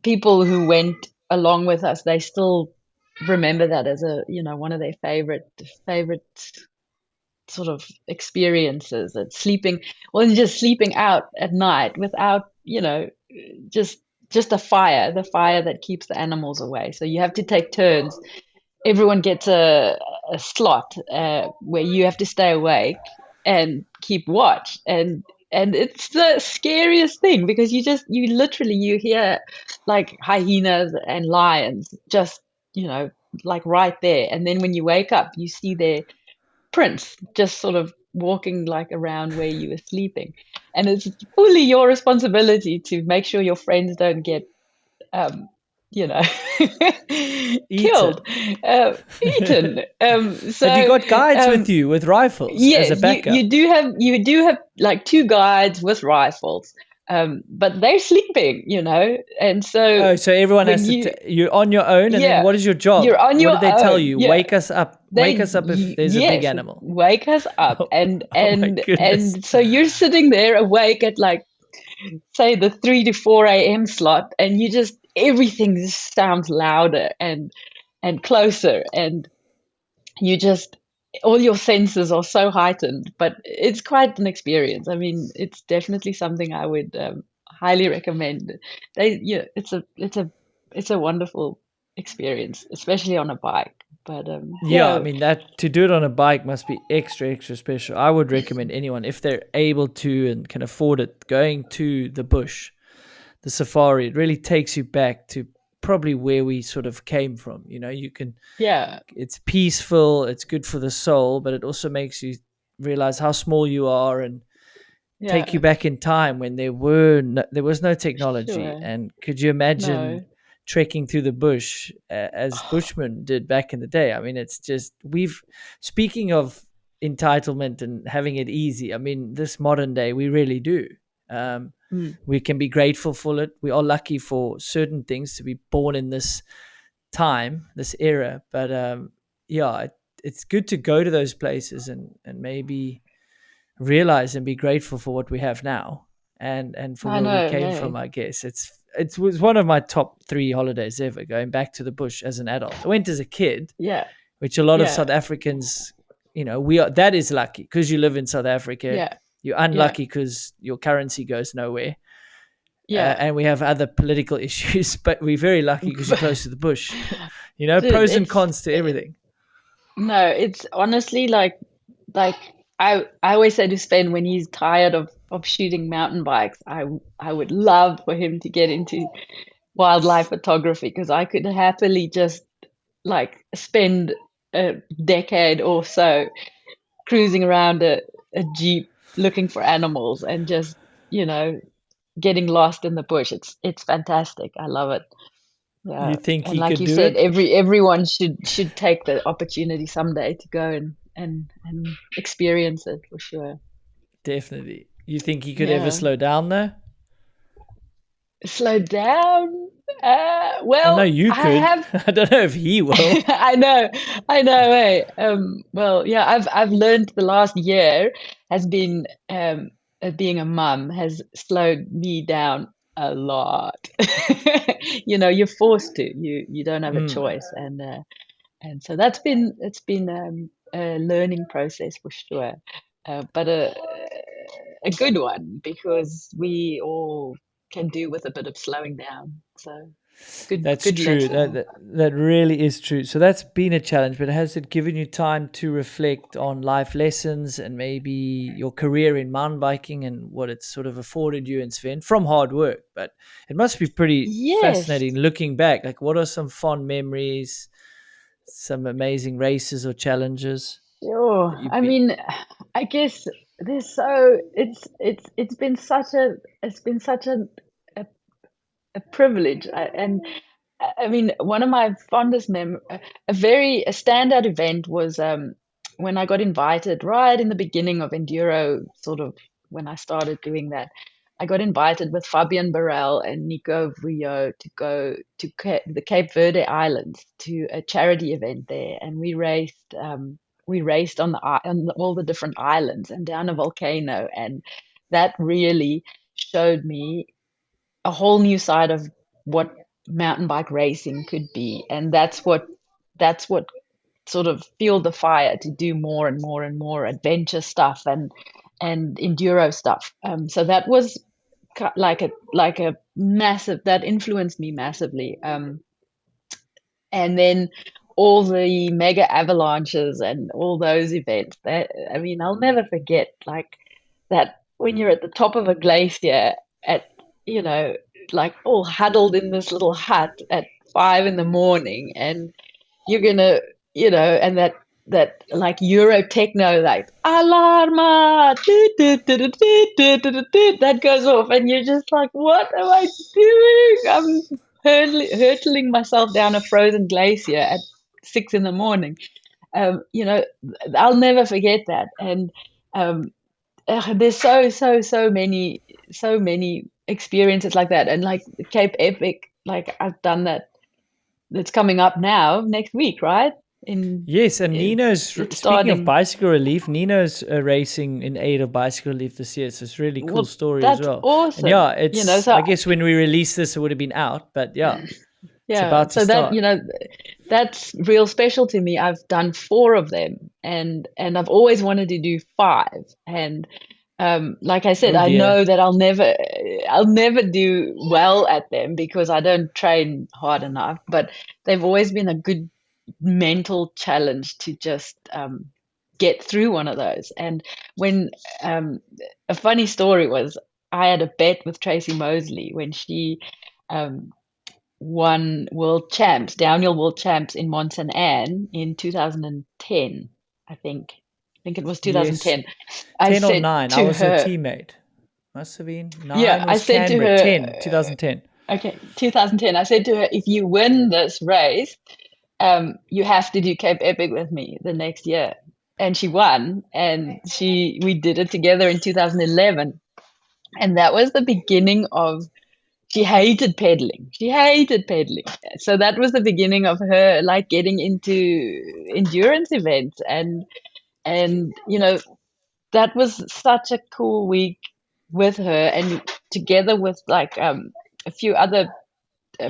people who went along with us, they still remember that as one of their favorite sort of experiences. And sleeping, well, and just sleeping out at night without just the fire that keeps the animals away. So you have to take turns. Everyone gets a slot where you have to stay awake and keep watch, and it's the scariest thing because you hear like hyenas and lions just you know like right there, and then when you wake up you see their prints just sort of walking like around where you were sleeping, and it's fully your responsibility to make sure your friends don't get um, you know, killed, Eaten. uh, eaten. Have you got guides with Um, you with rifles as a yes, backup? you do have like two guides with rifles, but they're sleeping, and so Oh, so everyone when has to. You're on your own, and then yeah, what is your you're job? on What your did they tell own. you? Yeah, Wake us up. Wake us up if there's a big yes, animal. wake us up, Oh, and oh my and goodness. and so you're sitting there awake at like say the 3 to 4 a.m. slot, and you just everything just sounds louder and closer, and you just all your senses are so heightened. But it's quite an experience. I mean, it's definitely something I would highly recommend. It's a wonderful experience, especially on a bike. But Yeah, I yeah, mean that to do it on a bike must be extra extra special. I would recommend anyone if they're able to and can afford it going to the bush, the safari. It really takes you back to probably where we sort of came from. You can yeah, it's peaceful, it's good for the soul, but it also makes you realize how small you are and take you yeah, back in time when there was no technology. sure, And could you imagine no, trekking through the bush as bushmen did back in the day? I mean, it's just we've speaking of entitlement and having it easy. I mean, this modern day we really do. Um, mm, we can be grateful for it. We are lucky for certain things to be born in this time, this era. But yeah, it's good to go to those places and maybe realize and be grateful for what we have now and for I where we know, came from. hey, I guess it was one of my top three holidays ever. Going back to the bush as an adult, I went as a kid, yeah, which a lot of yeah, South Africans, we are. That is lucky because you live in South Africa. yeah, You're yeah, unlucky because your currency goes nowhere. yeah. And we have other political issues, but we're very lucky because you're close to the bush. Dude, Pros and cons to everything. no, it's honestly like I always say to Sven when he's tired of shooting mountain bikes, I would love for him to get into wildlife photography because I could happily just like spend a decade or so cruising around a Jeep looking for animals and just, you know, getting lost in the bush. It's fantastic. I love it. You Yeah. think And he like could you do said, it? everyone should take the opportunity someday to go and experience it for sure. Definitely. You think he could ever Yeah. slow down though? Slow down. I know Well, you I could. have I don't know if he will. I know, I know. Hey, well, yeah, I've learned the last year has been being a mum has slowed me down a lot. You're forced to. You don't have a Mm. choice, and so it's been a learning process for sure, but a good one because we all can do with a bit of slowing down. So That's good true. That, lesson. that that really is true. So that's been a challenge, but has it given you time to reflect on life lessons and maybe your career in mountain biking and what it's sort of afforded you and Sven from hard work? But it must be pretty Yes. fascinating looking back. Like, what are some fond memories, some amazing races or challenges Sure. that you've I been? mean, I guess there's so it's been such a, a privilege. And I mean, one of my fondest a standout event was when I got invited right in the beginning of enduro, sort of when I started doing that. I got invited with Fabian Barel and Nico Vuyo to go to the Cape Verde Islands to a charity event there, and we raced on all the different islands and down a volcano, and that really showed me a whole new side of what mountain bike racing could be, and that's what sort of fueled the fire to do more and more and more adventure stuff and enduro stuff. So that was like a massive that influenced me massively. And then all the mega avalanches and all those events. That I mean, I'll never forget like that when you're at the top of a glacier at you know like all huddled in this little hut at 5 in the morning, and you're gonna and that like Euro techno like alarma that goes off, and you're just like, what am I doing? hurtling myself down a frozen glacier at 6 in the morning. You know, I'll never forget that. And um, there's so many experiences like that. And like Cape Epic, like I've done that. That's coming up now next week, right? In Yes, and it, Nino's it's speaking of starting. bicycle relief. Nino's racing in aid of bicycle relief this year. So it's a really cool Well, story as that's well. And awesome. yeah, You know, it's so I guess when we release this, it would have been out, but yeah, it's yeah, about to so that, start. you know, that's real special to me. I've done four of them, and I've always wanted to do five. And like I said, Oh I dear. know that I'll never do well at them because I don't train hard enough. But they've always been a good mental challenge to just get through one of those. And when um, a funny story was, I had a bet with Tracy Mosley when she um, won world champs, downhill world champs in Mont Saint Anne in 2010, I think. I think it was Yes, 2010. I 10 or said 9. I to was her her, teammate. Must have been yeah, 9 I was said to Canberra. her, 10, 2010. okay, 2010, I said to her, if you win this race, you have to do Cape Epic with me the next year. And she won, and we did it together in 2011. And that was the beginning of she hated pedaling. She hated pedaling. So that was the beginning of her like getting into endurance events and you know that was such a cool week with her and together with like a few other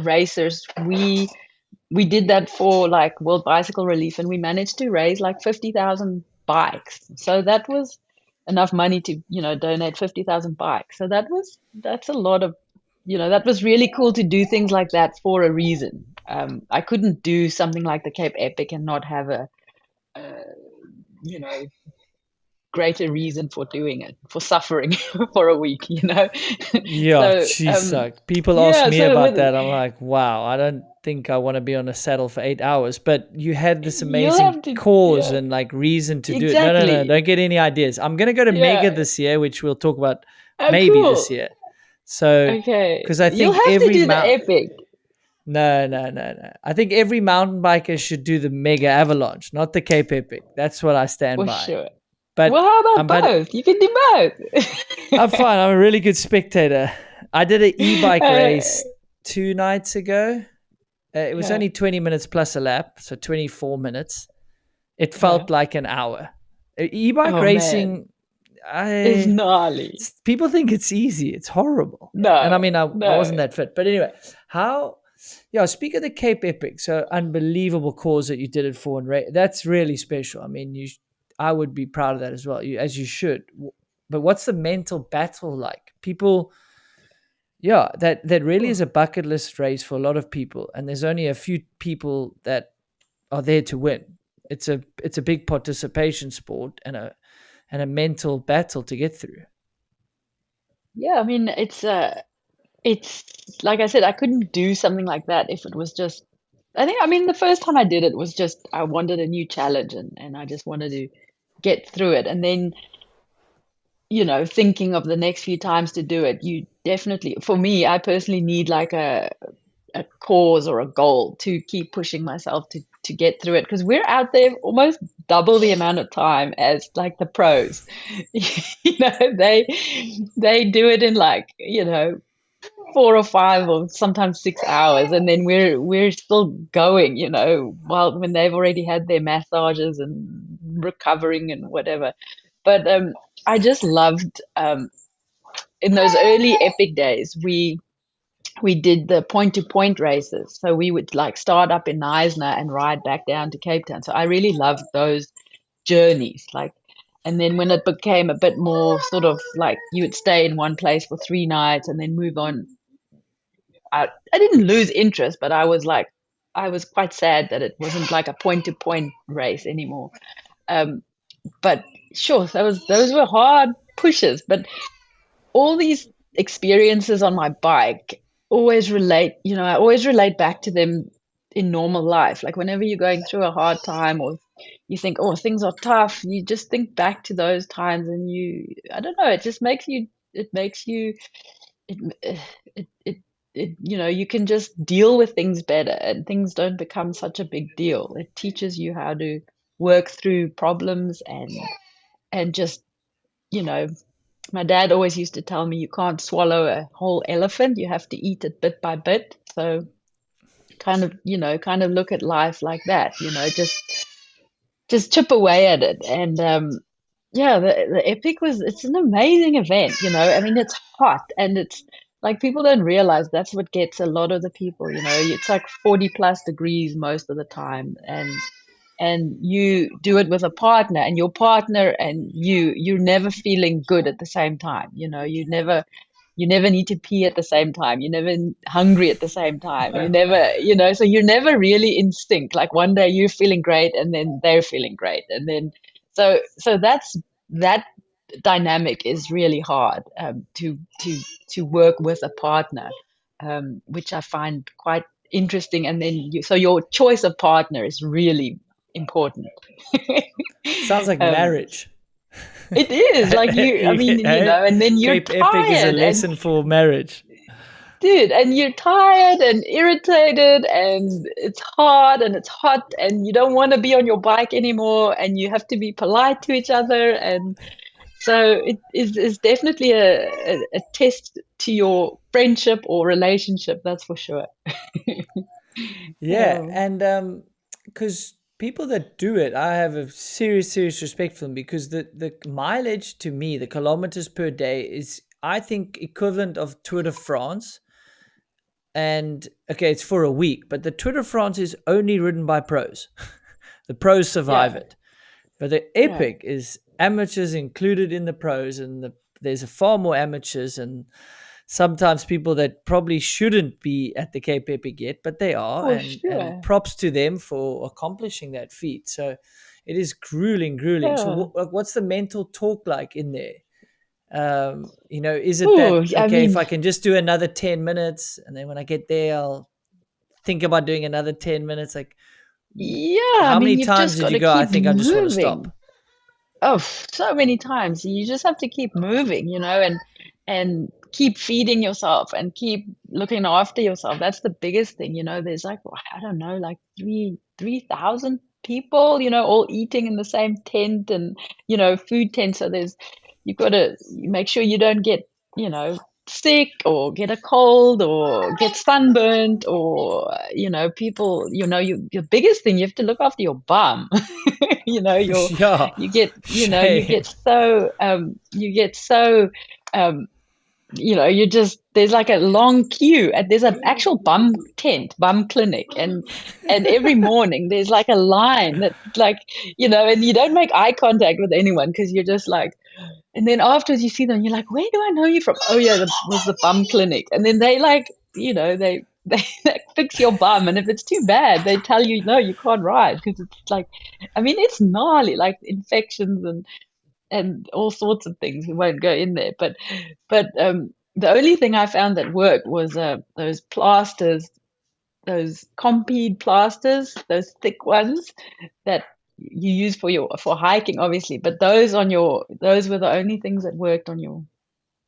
racers we did that for like World Bicycle Relief and we managed to raise like 50,000 bikes. So that was enough money to, you know, donate 50,000 bikes. So that's a lot of, you know, that was really cool to do things like that for a reason. I couldn't do something like the Cape Epic and not have you know, greater reason for doing it, for suffering for a week, you know. Yeah, So, geez, like people ask yeah, me so about with that. I'm like, wow, I don't think I want to be on a saddle for 8 hours. But you had this you'll amazing have to, cause yeah, and like reason to do it. No, no, no, exactly. don't get any ideas. I'm gonna go to Mega Yeah. this year, which we'll talk about Oh, maybe this cool. year. So, Okay, because I you'll think have to every do the mount, epic no, no, no, no. I think every mountain biker should do the Mega Avalanche, not the Cape Epic. That's what I stand for by. sure. Well, But how I'm about but both? You can do I'm both. fine. I'm a really good spectator. I did an e-bike uh, race 2 nights ago. It was yeah. only 20 minutes plus a lap, so 24 minutes. It Uh, felt like an hour. E-bike oh man, racing, it's I gnarly. people think it's easy. It's horrible. And I No, mean, I no. wasn't that fit. But anyway, how, yeah, speak of the Cape Epic. So unbelievable cause that you did it for. And that's really special. I mean, I would be proud of that as well, as you should. But what's the mental battle like? People, yeah, that really is Oh, a bucket list race for a lot of people. And there's only a few people that are there to win. It's a big participation sport and a mental battle to get through. yeah, I mean, it's like I said, I couldn't do something like that if it was just. I think, I mean, the first time I did it was just I wanted a new challenge and I just wanted to get through it. And then you know, thinking of the next few times to do it, you definitely, for me, I personally need like a cause or a goal to keep pushing myself to get through it because we're out there almost double the amount of time as like the pros. You know, they do it in like, you know, 4 or 5 or sometimes 6 hours and then we're still going, you know, while when they've already had their massages and recovering and whatever. But I just loved in those early epic days we did the point to point races. So we would like start up in Neisner and ride back down to Cape Town. So I really loved those journeys. Like and then when it became a bit more sort of like you would stay in one place for 3 nights and then move on, I didn't lose interest, but I was like, I was quite sad that it wasn't like a point to point race anymore. Um, but sure, those were hard pushes, but all these experiences on my bike always relate, you know, I always relate back to them in normal life. Like whenever you're going through a hard time or you think, oh, things are tough, you just think back to those times and I don't know, it just makes you, it makes you, it, it, it you can just deal with things better and things don't become such a big deal. It teaches you how to work through problems and just, you know, my dad always used to tell me you can't swallow a whole elephant, you have to eat it bit by bit. So kind of look at life like that, just chip away at it. And yeah, the Epic it's an amazing event, I mean, it's hot and it's like people don't realize that's what gets a lot of the people, it's like 40 plus degrees most of the time. And you do it with a partner, and your partner and you're never feeling good at the same time. You never need to pee at the same time. You're never hungry at the same time. So you're never really in sync. Like one day you're feeling great and then they're feeling great. And then, so that dynamic is really hard, to work with a partner, which I find quite interesting. And then so your choice of partner is really important. Sounds like um, marriage. it is like I mean, Hey? and then you're Cape Epic is a tired and lesson for marriage. dude, and you're tired and irritated and it's hard and it's hot and you don't want to be on your bike anymore and you have to be polite to each other. And so it is definitely a test to your friendship or relationship, that's for sure. Yeah, Oh, and because people that do it, I have a serious, serious respect for them, because the mileage to me, the kilometers per day, is, I think, equivalent of Tour de France. And okay, it's for a week, but the Tour de France is only ridden by pros. The pros survive yeah, it. But the yeah. Epic is amateurs included in the pros, and there's a far more amateurs, and sometimes people that probably shouldn't be at the Cape Epic yet, but they are, For and sure. props to them for accomplishing that feat. So it is grueling, grueling. So Yeah. what's the mental talk like in there? Is it Ooh, that, I okay, if mean, I can just do another 10 minutes, and then when I get there, I'll think about doing another 10 minutes? Like, yeah, I how many mean, you've times just did got you to go, I keep think I just want to stop? moving. Oh, so many times. You just have to keep moving, and keep feeding yourself and keep looking after yourself. That's the biggest thing, There's like, I don't know, like 3,000 people, all eating in the same tent and, food tent. So you've got to make sure you don't get, sick or get a cold or get sunburnt or, people, your biggest thing, you have to look after your bum. you know, your Yeah, you shame. get so um you just there's like a long queue and there's an actual bum clinic, and every morning there's like a line that like and you don't make eye contact with anyone because you're just like, and then afterwards you see them, you're like, where do I know you from? Oh yeah, that was the bum clinic. And then they like, they like fix your bum. And if it's too bad, they tell you, no, you can't ride because it's like, I mean, it's gnarly, like infections and all sorts of things. We won't go in there, but the only thing I found that worked was those plasters, those Compeed plasters, those thick ones that you use for hiking, obviously. But those were the only things that worked on your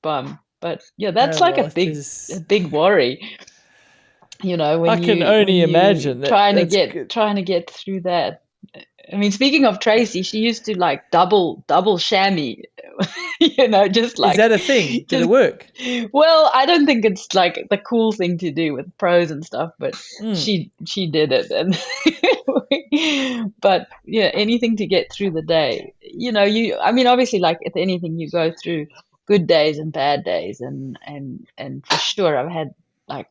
bum. But yeah, that's Oh, like a well, it big a is. big worry, I can only when you imagine that. trying to That's get good. trying to get through that. I mean, speaking of Tracy, she used to like double chamois, just Is like that a thing? Did it just work? well, I don't think it's like the cool thing to do with pros and stuff, but Mm. she did it, and but yeah, anything to get through the day. I mean, obviously, like with anything, you go through good days and bad days, and for sure, I've had like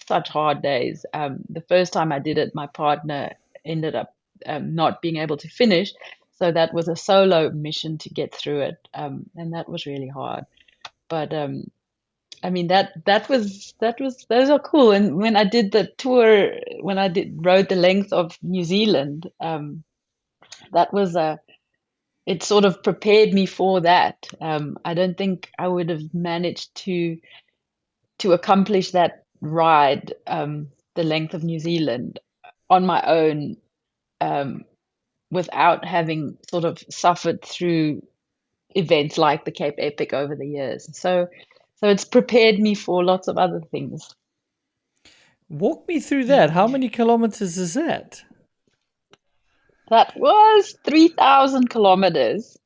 such hard days. The first time I did it, my partner ended up not being able to finish, so that was a solo mission to get through it, and that was really hard. But I mean that was those are cool. And when I did the tour, when I did rode the length of New Zealand, that was a it sort of prepared me for that. I don't think I would have managed to accomplish that ride, the length of New Zealand, on my own, um, without having sort of suffered through events like the Cape Epic over the years. So it's prepared me for lots of other things. Walk me through that. How many kilometers is that? That was 3,000 kilometers.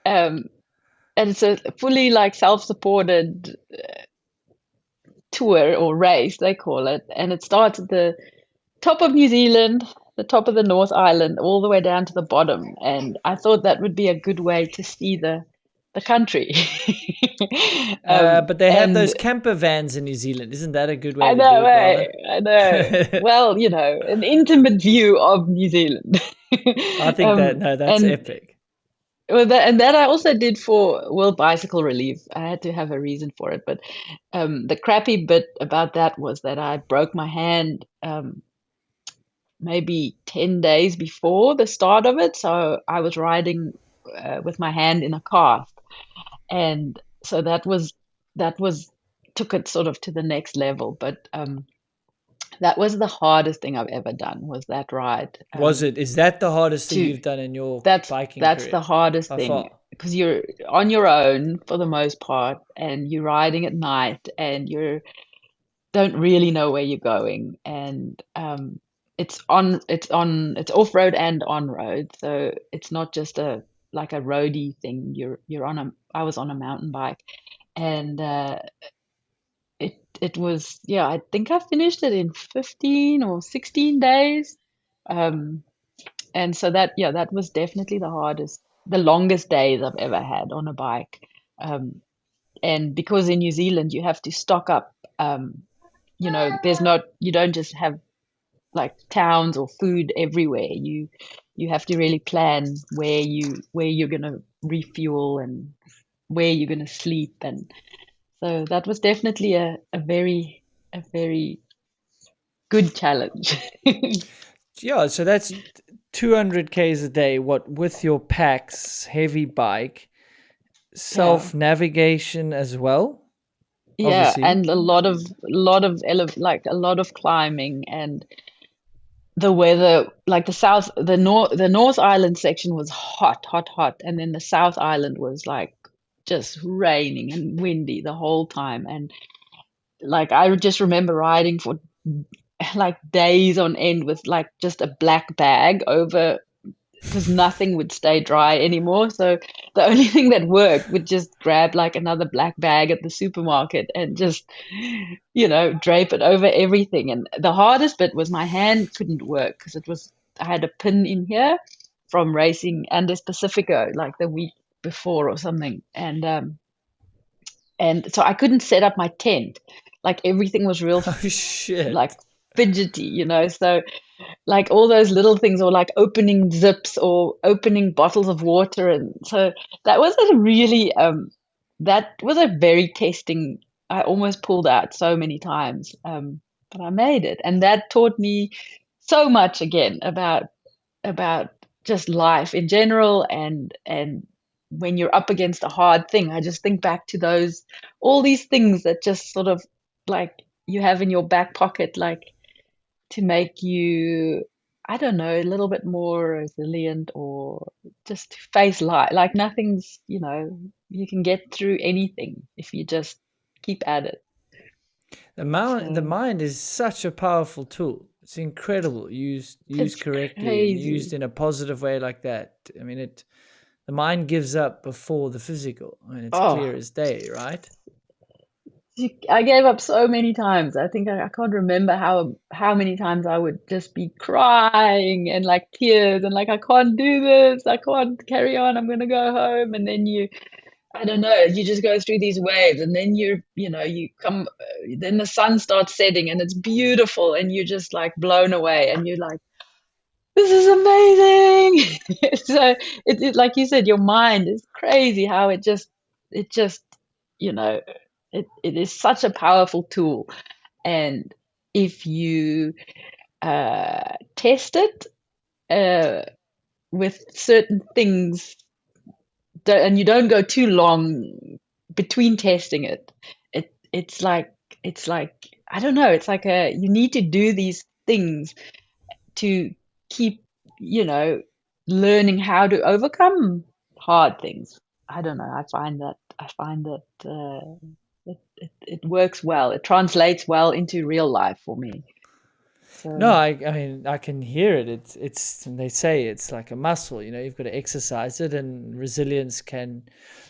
Um, and it's a fully like self-supported tour or race, they call it. And it starts at the top of New Zealand, the top of the North Island, all the way down to the bottom. And I thought that would be a good way to see the country. But they have those And camper vans in New Zealand. Isn't that a good way I to do know, it, eh? rather? I know. Well, an intimate view of New Zealand. I think that, um, no, that's and epic. that I also did for World Bicycle Relief. I had to have a reason for it, but the crappy bit about that was that I broke my hand maybe 10 days before the start of it. So I was riding with my hand in a cast. And so that was took it sort of to the next level. But that was the hardest thing I've ever done was that ride. Was it? Is that the hardest thing To you've done in your that's biking that's career the hardest by thing far? because you're on your own for the most part, and you're riding at night, and you don't really know where you're going, and it's off road and on road, so it's not just a like a roady thing. You're on a I was on a mountain bike, and it was, yeah, I think I finished it in 15 or 16 days. Um, and so that, yeah, that was definitely the longest days I've ever had on a bike. Um, and because in New Zealand you have to stock up, you don't just have like towns or food everywhere. You have to really plan where you're gonna refuel and where you're gonna sleep. And so that was definitely a very good challenge. Yeah, so that's 200 k's a day. What with your packs, heavy bike, Yeah. self navigation as well, Yeah, obviously. and a lot of climbing, and the weather, like the North Island section was hot, hot, hot, and then the South Island was like just raining and windy the whole time. And like I just remember riding for like days on end with like just a black bag over, because nothing would stay dry anymore. So the only thing that worked would just grab like another black bag at the supermarket and just, drape it over everything. And the hardest bit was my hand couldn't work because I had a pin in here from racing Andes Pacifico like the week before or something. And so I couldn't set up my tent. Like everything was real Oh like shit. fidgety. So like all those little things, or like opening zips or opening bottles of water. And so that was a very testing. I almost pulled out so many times, but I made it, and that taught me so much again about just life in general. And when you're up against a hard thing, I just think back to those all these things that just sort of like you have in your back pocket, like to make you, I don't know, a little bit more resilient, or just to face life. Like nothing's, you can get through anything if you just keep at it. The So mind is such a powerful tool. It's incredible used it's correctly and used crazy. in a positive way like that. I mean, the mind gives up before the physical. I mean, it's Oh, clear as day, right? I gave up so many times. I think I can't remember how many times I would just be crying and like tears and like I can't do this. I can't carry on. I'm gonna go home. And then I don't know, you just go through these waves, and then you come, then the sun starts setting and it's beautiful, and you're just like blown away, and you're like, this is amazing. So like you said, your mind is crazy how it just, you know, it is such a powerful tool. And if you test it uh, with certain things, and you don't go too long between testing it. It's like I don't know. It's like you need to do these things to keep you know learning how to overcome hard things. I don't know. I find that it works well. It translates well into real life for me. No, So I mean, I can hear it. They say it's like a muscle, you've got to exercise it, and resilience can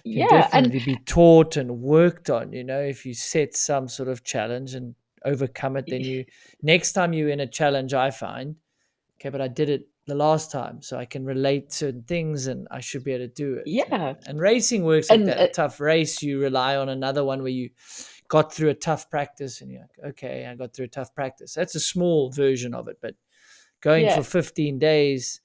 yeah, and definitely be taught and worked on, if you set some sort of challenge and overcome it, then next time you're in a challenge, I find, okay, but I did it the last time, so I can relate certain things and I should be able to do it. yeah, And racing works like and that. A tough race, you rely on another one where you got through a tough practice and you're like, okay, I got through a tough practice. That's a small version of it, but going yeah, for 15 days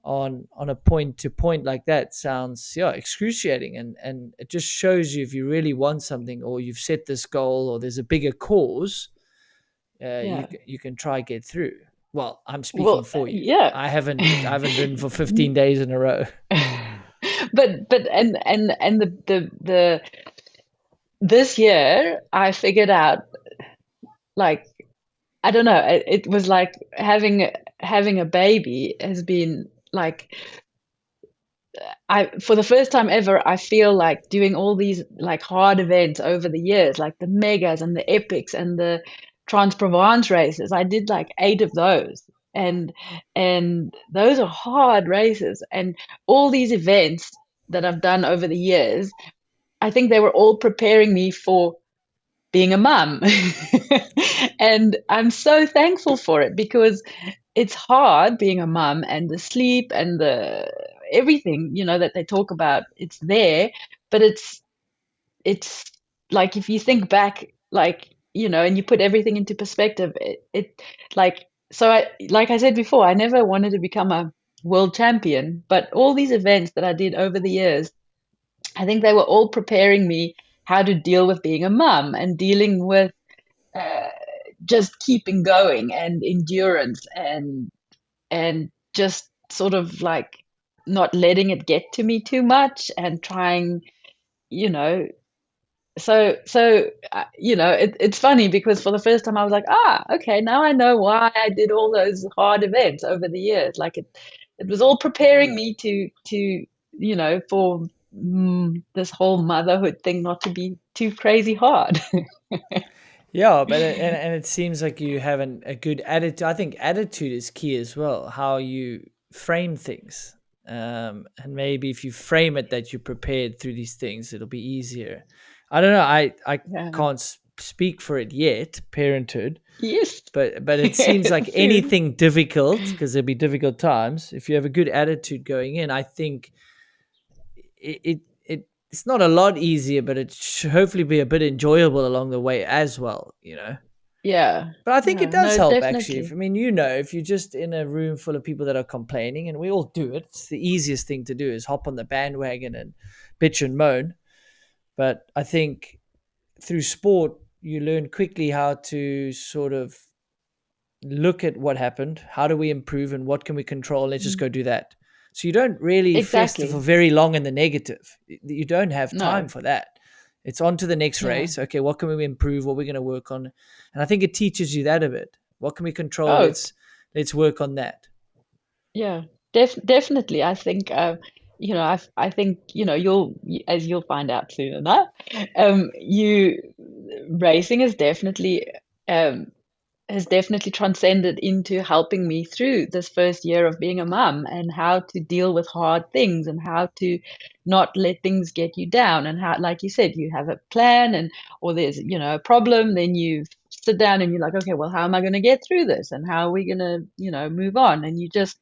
on a point to point like that sounds, yeah, excruciating, and it just shows you if you really want something, or you've set this goal, or there's a bigger cause, yeah. you can try get through. Well, I'm speaking Well, for you. yeah. I haven't ridden for 15 days in a row. But and the this year I figured out, like, I don't know, it was like having a baby has been like, I for the first time ever, I feel like doing all these like hard events over the years, like the megas and the epics and the Trans Provence races. I did like 8 of those. And those are hard races, and all these events that I've done over the years, I think they were all preparing me for being a mum. And I'm so thankful for it, because it's hard being a mum, and the sleep and the everything, that they talk about, it's there, but it's like, if you think back, like, and you put everything into perspective, it like, so I, like I said before, I never wanted to become a world champion, but all these events that I did over the years, I think they were all preparing me how to deal with being a mum and dealing with uh, just keeping going and endurance, and just sort of like not letting it get to me too much, and trying, you know it's funny, because for the first time I was like, okay, now I know why I did all those hard events over the years. Like, it was all preparing me to for this whole motherhood thing not to be too crazy hard. Yeah, but and it seems like you have a good attitude. I think attitude is key as well. How you frame things, and maybe if you frame it that you're prepared through these things, it'll be easier. I don't know. I Yeah. can't speak for it yet, parenthood, Yes. but it seems like Soon. anything difficult, because there'll be difficult times. If you have a good attitude going in, I think it's not a lot easier, but it should hopefully be a bit enjoyable along the way as well. Yeah. But I think it Yeah. does No, help actually. If, definitely. I mean, if you're just in a room full of people that are complaining, and we all do it, it's the easiest thing to do is hop on the bandwagon and bitch and moan. But I think through sport, you learn quickly how to sort of look at what happened. How do we improve, and what can we control? Let's just Mm. go do that. So you don't really fester for Exactly. very long in the negative. You don't have time No. for that. It's on to the next Yeah. race. Okay, what can we improve? What are we going to work on? And I think it teaches you that a bit. What can we control? Oh, Let's work on that. yeah. Definitely. I think, I think, as you'll find out soon enough, you racing um, has definitely transcended into helping me through this first year of being a mum, and how to deal with hard things, and how to not let things get you down, and how, like you said, you have a plan, and or there's, a problem, then you sit down and you're like, okay, well, how am I going to get through this, and how are we going to, move on, and you just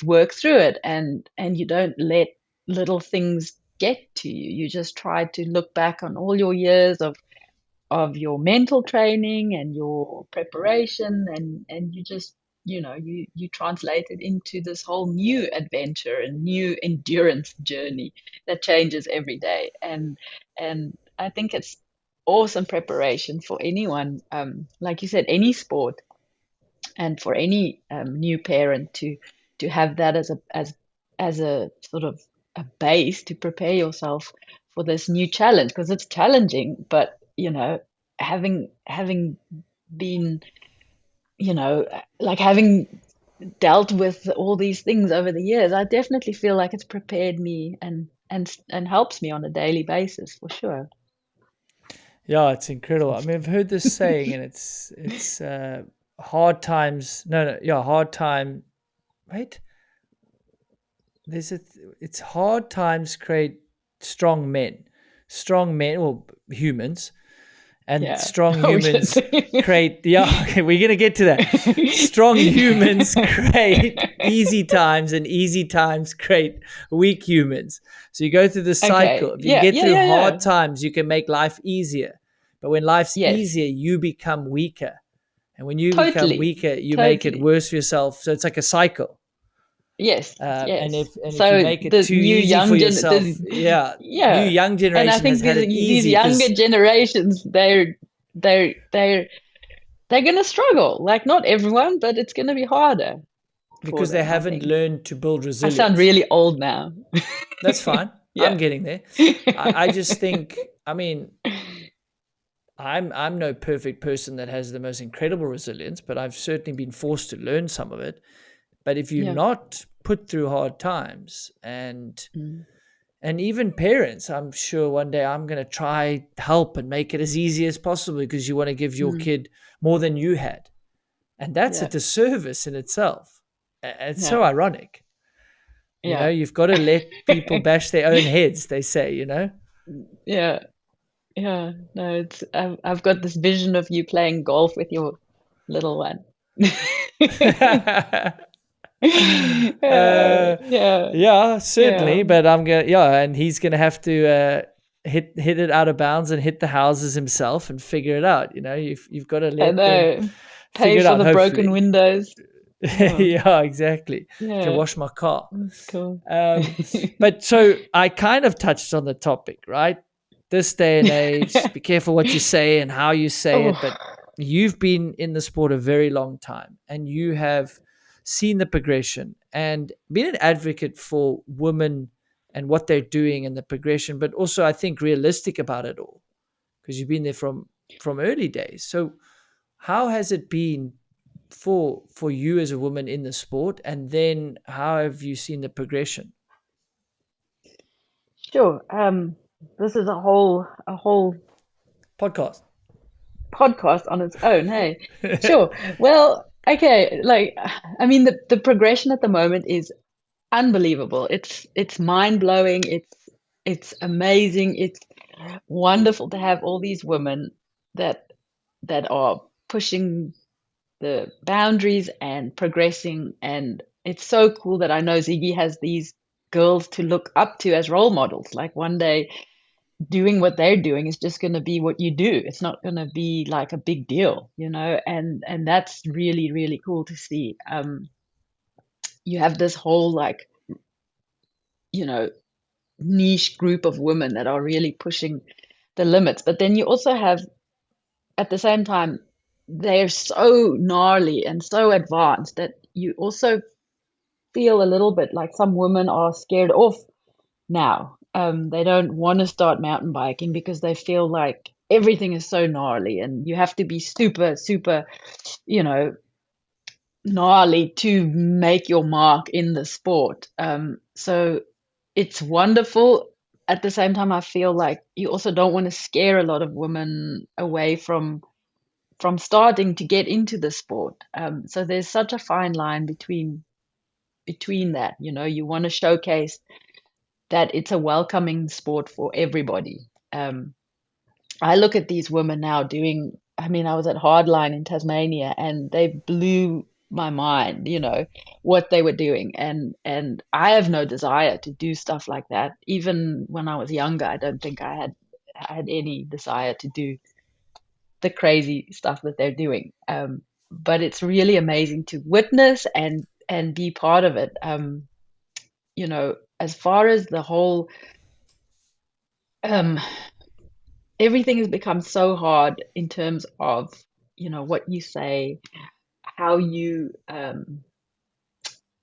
work through it, and you don't let little things get to you. You just try to look back on all your years of your mental training and your preparation, and you just, you translate it into this whole new adventure and new endurance journey that changes every day. And I think it's awesome preparation for anyone, like you said, any sport, and for any new parent to have that as a sort of a base to prepare yourself for this new challenge, because it's challenging, but having been, like, having dealt with all these things over the years, I definitely feel like it's prepared me, and helps me on a daily basis, for sure. Yeah, it's incredible. I mean, I've heard this saying, and it's hard times. No, no, yeah, hard time. Wait, it's hard times create strong men. Strong men, or humans, and Yeah. strong Oh, shit. humans create, yeah, okay, we're going to get to that. Strong humans create easy times, and easy times create weak humans. So you go through the cycle. Okay. If you can Yeah. get Yeah. through Yeah. Yeah. hard times, you can make life easier. But when life's Yes. easier, you become weaker, and when you become Totally. weaker, you make it Totally. worse for yourself. So it's like a cycle. Yes. And Yes. if you So make it the too new easy for young yourself, yeah, new yeah, young and I generation has think had it these easy younger because generations, they're they're they're gonna struggle. Like not everyone, but it's gonna be harder for they them, I haven't think. learned to build I sound resilience. really old now. That's fine. I'm Yeah. getting there. I just think, I mean, I'm no perfect person that has the most incredible resilience, but I've certainly been forced to learn some of it. But if you're Yeah. not put through hard times, Mm. and even parents, I'm sure one day I'm going to try help and make it as easy as possible because you want to give your Mm. kid more than you had. And that's a Yeah. disservice in itself. It's Yeah. so ironic. Yeah. You've got to let people bash their own heads, they say. Yeah. Yeah. No, it's I've got this vision of you playing golf with your little one. uh, Yeah. yeah, Yeah. certainly. But I'm gonna, yeah, and he's gonna have to hit it out of bounds and hit the houses himself and figure it out. You've got to I let them know. Pay figure it for out. the broken Hopefully, windows. Yeah. yeah, exactly. Can Yeah. wash my car. That's cool. Um, but so I kind of touched on the topic, right? This day and age, be careful what you say and how you say Oh, it. But you've been in the sport a very long time, and you have seen the progression and been an advocate for women and what they're doing and the progression, but also I think realistic about it all because you've been there from early days. So how has it been for you as a woman in the sport, and then how have you seen the progression? sure. This is a whole Podcast. podcast on its own. Hey, sure. Well, okay. Like, I mean, the progression at the moment is unbelievable. It's mind blowing. It's amazing. It's wonderful to have all these women that that are pushing the boundaries and progressing. And it's so cool that I know Ziggy has these girls to look up to as role models. Like one day doing what they're doing is just going to be what you do. It's not going to be like a big deal, and that's really, really cool to see. You have this whole like, you know, niche group of women that are really pushing the limits. But then you also have at the same time, they're so gnarly and so advanced that you also feel a little bit like some women are scared off now. They don't want to start mountain biking because they feel like everything is so gnarly and you have to be super, super, you know, gnarly to make your mark in the sport. So it's wonderful. At the same time, I feel like you also don't want to scare a lot of women away from starting to get into the sport. So there's such a fine line between that. You want to showcase that it's a welcoming sport for everybody. I look at these women now doing, I mean, I was at Hardline in Tasmania and they blew my mind, what they were doing. And I have no desire to do stuff like that. Even when I was younger, I don't think I had any desire to do the crazy stuff that they're doing. But it's really amazing to witness and be part of it. As far as the whole, um, everything has become so hard in terms of, what you say, how you um,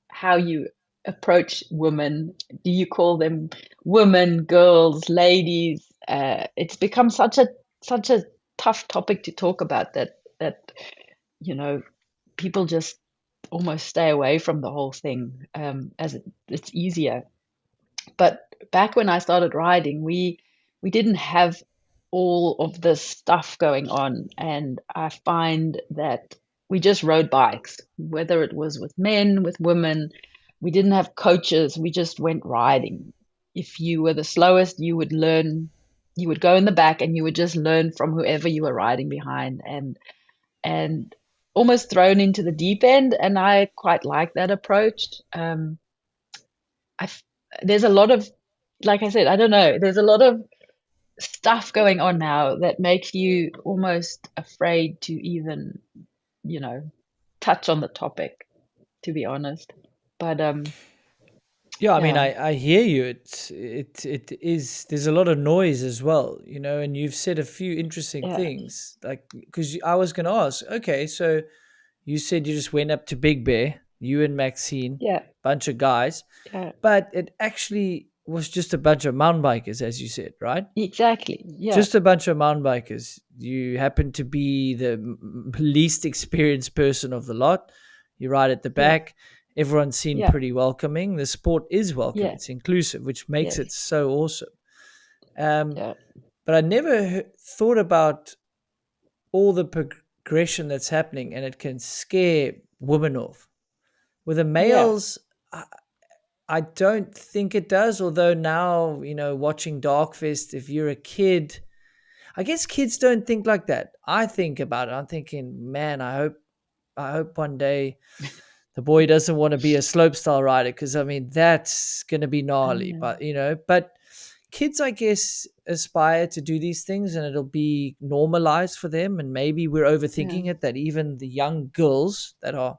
how you approach women. Do you call them women, girls, ladies? It's become such a tough topic to talk about that you know people just almost stay away from the whole thing, as it's easier. But back when I started riding, we didn't have all of this stuff going on, and I find that. we just rode bikes, whether it was with men, with women. We didn't have coaches. We just went riding. If you were the slowest, you would learn, you would go in the back and you would just learn from whoever you were riding behind, and almost thrown into the deep end. And I quite like that approach. I, there's a lot of, like I said, I don't know, there's a lot of stuff going on now that makes you almost afraid to even, you know, touch on the topic, to be honest. But Yeah, I mean, yeah, I hear you. It is. There's a lot of noise as well, you know. And you've said a few interesting yeah, things, like because I was going to ask. Okay, so you said you just went up to Big Bear, you and Maxine, yeah, bunch of guys, yeah, but it actually was just a bunch of mountain bikers, as you said, right? exactly. Yeah, Just a bunch of mountain bikers. You happen to be the least experienced person of the lot. You ride at the yeah, back. Everyone's seen yeah, pretty welcoming. The sport is welcome. yeah, It's inclusive, which makes yes, it so awesome. Um, yeah, but I never thought about all the progression that's happening, and it can scare women off. With the yeah, males, I don't think it does. Although now, watching Darkfest, if you're a kid, I guess kids don't think like that. I think about it. I'm thinking, man, I hope one day the boy doesn't want to be a slopestyle rider, because I mean that's gonna be I gnarly. know. But kids, I guess, aspire to do these things, and it'll be normalized for them. And maybe we're Yeah, overthinking it, that even the young girls that are mm,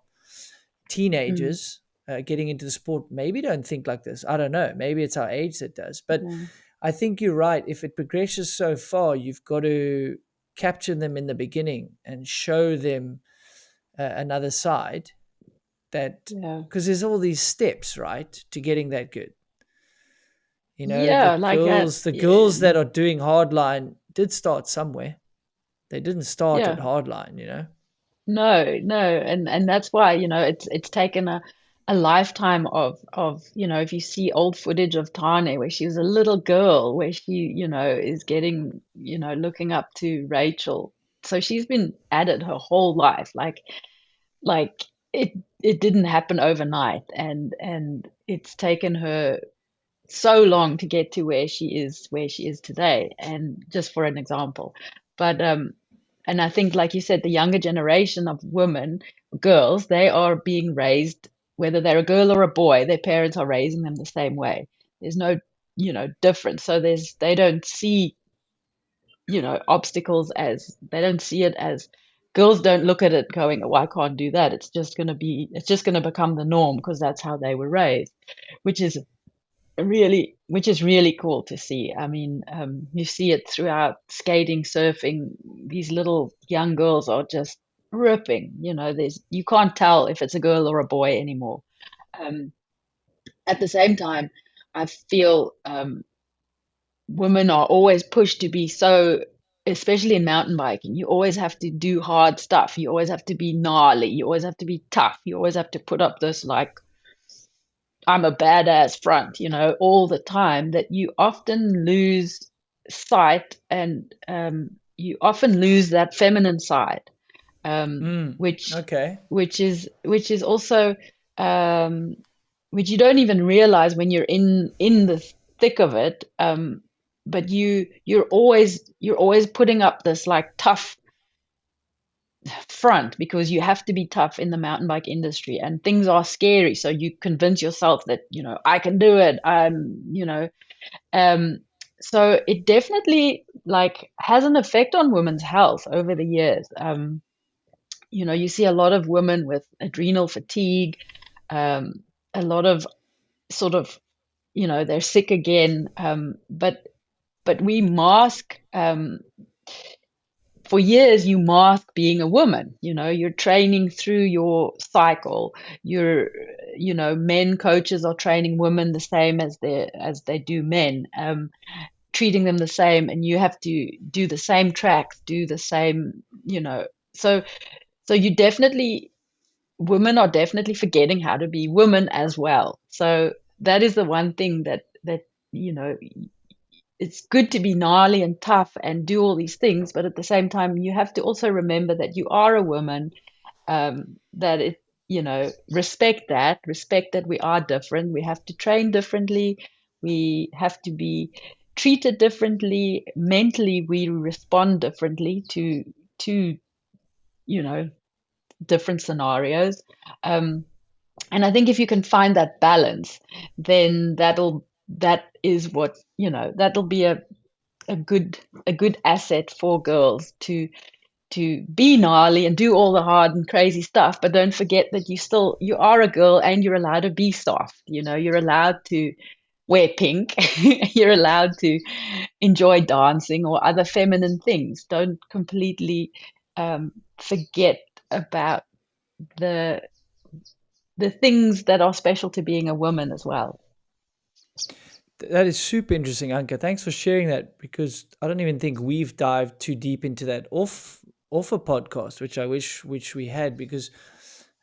teenagers getting into the sport maybe don't think like this. I don't know. Maybe it's our age that does. But yeah, I think you're right. If it progresses so far, you've got to capture them in the beginning and show them another side, that yeah, because there's all these steps, right, to getting that good. The yeah. Like that. girls that are doing hardline did start somewhere. They didn't start at Yeah. hardline. No, no, and that's why, it's taken a lifetime of, if you see old footage of Tane where she was a little girl, where she, is getting, looking up to Rachel. So she's been at it her whole life. Like it didn't happen overnight, and it's taken her so long to get to where she is today. And just for an example, but and I think, like you said, the younger generation of women, girls, they are being raised, whether they're a girl or a boy, their parents are raising them the same way. There's no, difference. So they don't see, obstacles as, they don't see it as, girls don't look at it going, oh, I can't do that. It's just going to become the norm because that's how they were raised, which is which is really cool to see. I mean, you see it throughout skating, surfing. These little young girls are just ripping. You can't tell if it's a girl or a boy anymore. Um, at the same time, I feel women are always pushed to be so, especially in mountain biking. You always have to do hard stuff. You always have to be gnarly. You always have to be tough. You always have to put up this, like, I'm a badass front, all the time, that you often lose sight, and you often lose that feminine side, um, Mm, which okay. which is also, um, which you don't even realize when you're in the thick of it. But you're always putting up this, like, tough front, because you have to be tough in the mountain bike industry, and things are scary, so you convince yourself that, I can do it. Um so it definitely, like, has an effect on women's health over the years. You see a lot of women with adrenal fatigue, um a lot of, sort of, they're sick again. But we mask, for years, you mask being a woman. You're training through your cycle. Men coaches are training women the same as they do men, treating them the same, and you have to do the same tracks, do the same. So you definitely, women are definitely forgetting how to be women as well. So that is the one thing that you know it's good to be gnarly and tough and do all these things, but at the same time, you have to also remember that you are a woman, that it, respect that we are different. We have to train differently. We have to be treated differently. Mentally, we respond differently to you know different scenarios. Um, and I think if you can find that balance, then that is what, that'll be a good a good asset for girls to be gnarly and do all the hard and crazy stuff, but don't forget that you are a girl and you're allowed to be soft. You're allowed to wear pink. You're allowed to enjoy dancing or other feminine things. Don't completely forget about the the things that are special to being a woman as well. That is super interesting, Anka. Thanks for sharing that, because I don't even think we've dived too deep into that off a podcast, which I wish we had, because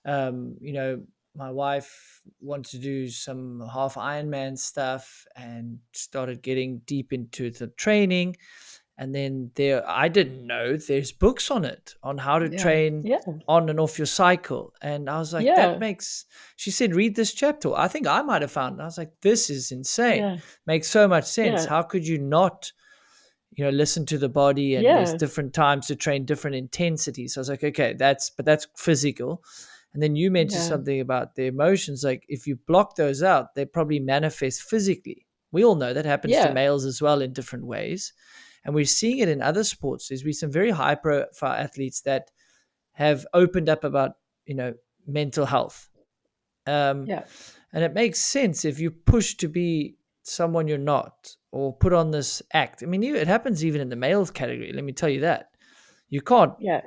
you know, my wife wanted to do some half Ironman stuff and started getting deep into the training. And then I didn't know there's books on it, on how to Yeah, train yeah, on and off your cycle. And I was like, yeah, she said, read this chapter. I think I might have found it. I was like, this is insane. yeah, Makes so much sense. yeah, How could you not, listen to the body? And there's yeah, different times to train different intensities. So I was like, okay, that's physical. And then you mentioned yeah, something about the emotions. Like, if you block those out, they probably manifest physically. We all know that happens to yeah, males as well in different ways. And we're seeing it in other sports. There's been some very high profile athletes that have opened up about, you know, mental health. Um, yeah, and it makes sense if you push to be someone you're not, or put on this act. I mean, it happens even in the males category. Let me tell you that. You can't yeah.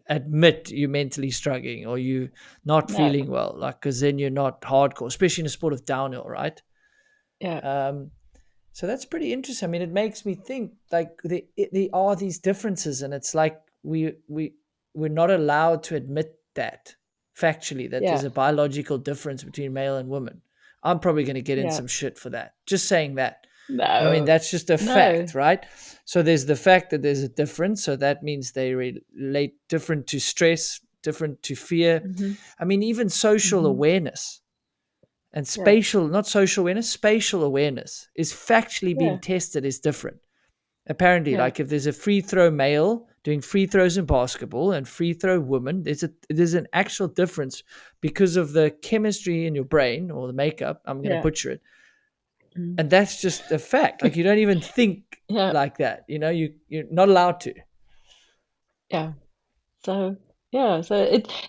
admit you're mentally struggling or you not No, feeling well, like, because then you're not hardcore, especially in a sport of downhill, right? yeah, Um, so that's pretty interesting. I mean, it makes me think, like, there are these differences, and it's like we're not allowed to admit that factually, that yeah, there's a biological difference between male and woman. I'm probably going to get in yeah. some shit for that, just saying that. But I mean, No, that's just a no. fact, right? So there's the fact that there's a difference. So that means they relate different to stress, different to fear. Hmm. I mean, even social Hmm. awareness and Yeah, spatial, not social awareness, spatial awareness is factually being yeah, tested as different. Apparently, yeah, like, if there's a free throw male doing free throws in basketball and free throw woman, there's an actual difference because of the chemistry in your brain, or the makeup. I'm going to yeah, butcher it, mm, and that's just a fact. Like, you don't even think yeah, like that. You're not allowed to. yeah. So yeah, so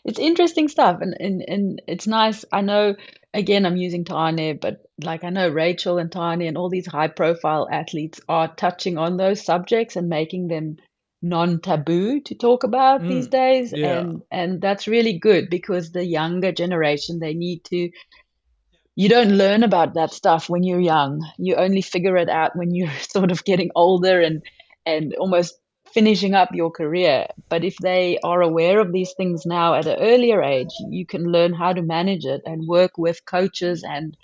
it's interesting stuff, and it's nice. I know, again, I'm using Tane, but like I know Rachel and Tane and all these high profile athletes are touching on those subjects and making them non-taboo to talk about these Mm, days, yeah, and that's really good because the younger generation, they need to, you don't learn about that stuff when you're young. You only figure it out when you're sort of getting older and almost finishing up your career. But if they are aware of these things now at an earlier age, you can learn how to manage it and work with coaches and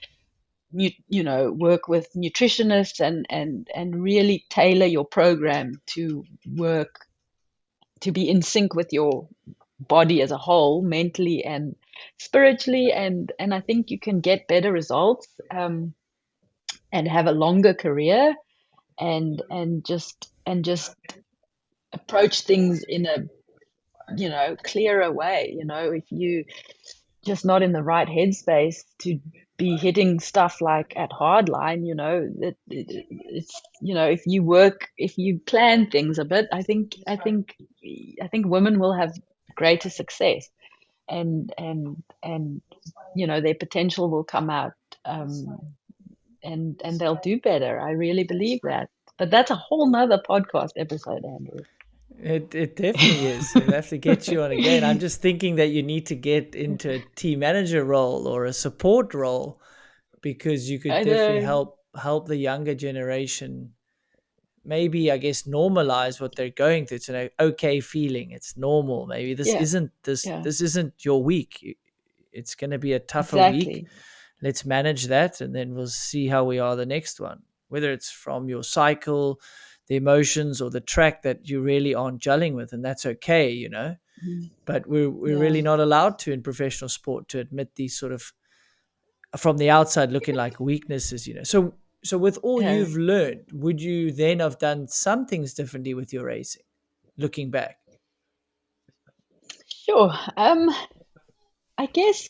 work with nutritionists and really tailor your program to work to be in sync with your body as a whole, mentally and spiritually, and I think you can get better results, and have a longer career, and just approach things in a clearer way. If you just not in the right headspace to be hitting stuff like at hardline, it's if you plan things a bit, I think women will have greater success, and their potential will come out, and they'll do better. I really believe that. But that's a whole nother podcast episode, Andrew. it definitely is. We'll have to get you on again. I'm just thinking that you need to get into a team manager role or a support role, because you could I definitely know. help the younger generation, maybe, I guess, normalize what they're going through. It's an okay feeling. It's normal. Maybe Yeah, this yeah, this isn't your week. It's going to be a tougher week. exactly. Let's manage that, and then we'll see how we are the next one. Whether it's from your cycle, the emotions, or the track that you really aren't gelling with, and that's okay. Mm. but we're Yeah. really not allowed to in professional sport to admit these sort of from the outside looking like weaknesses, So with all Yeah. you've learned, would you then have done some things differently with your racing, looking back? Sure. I guess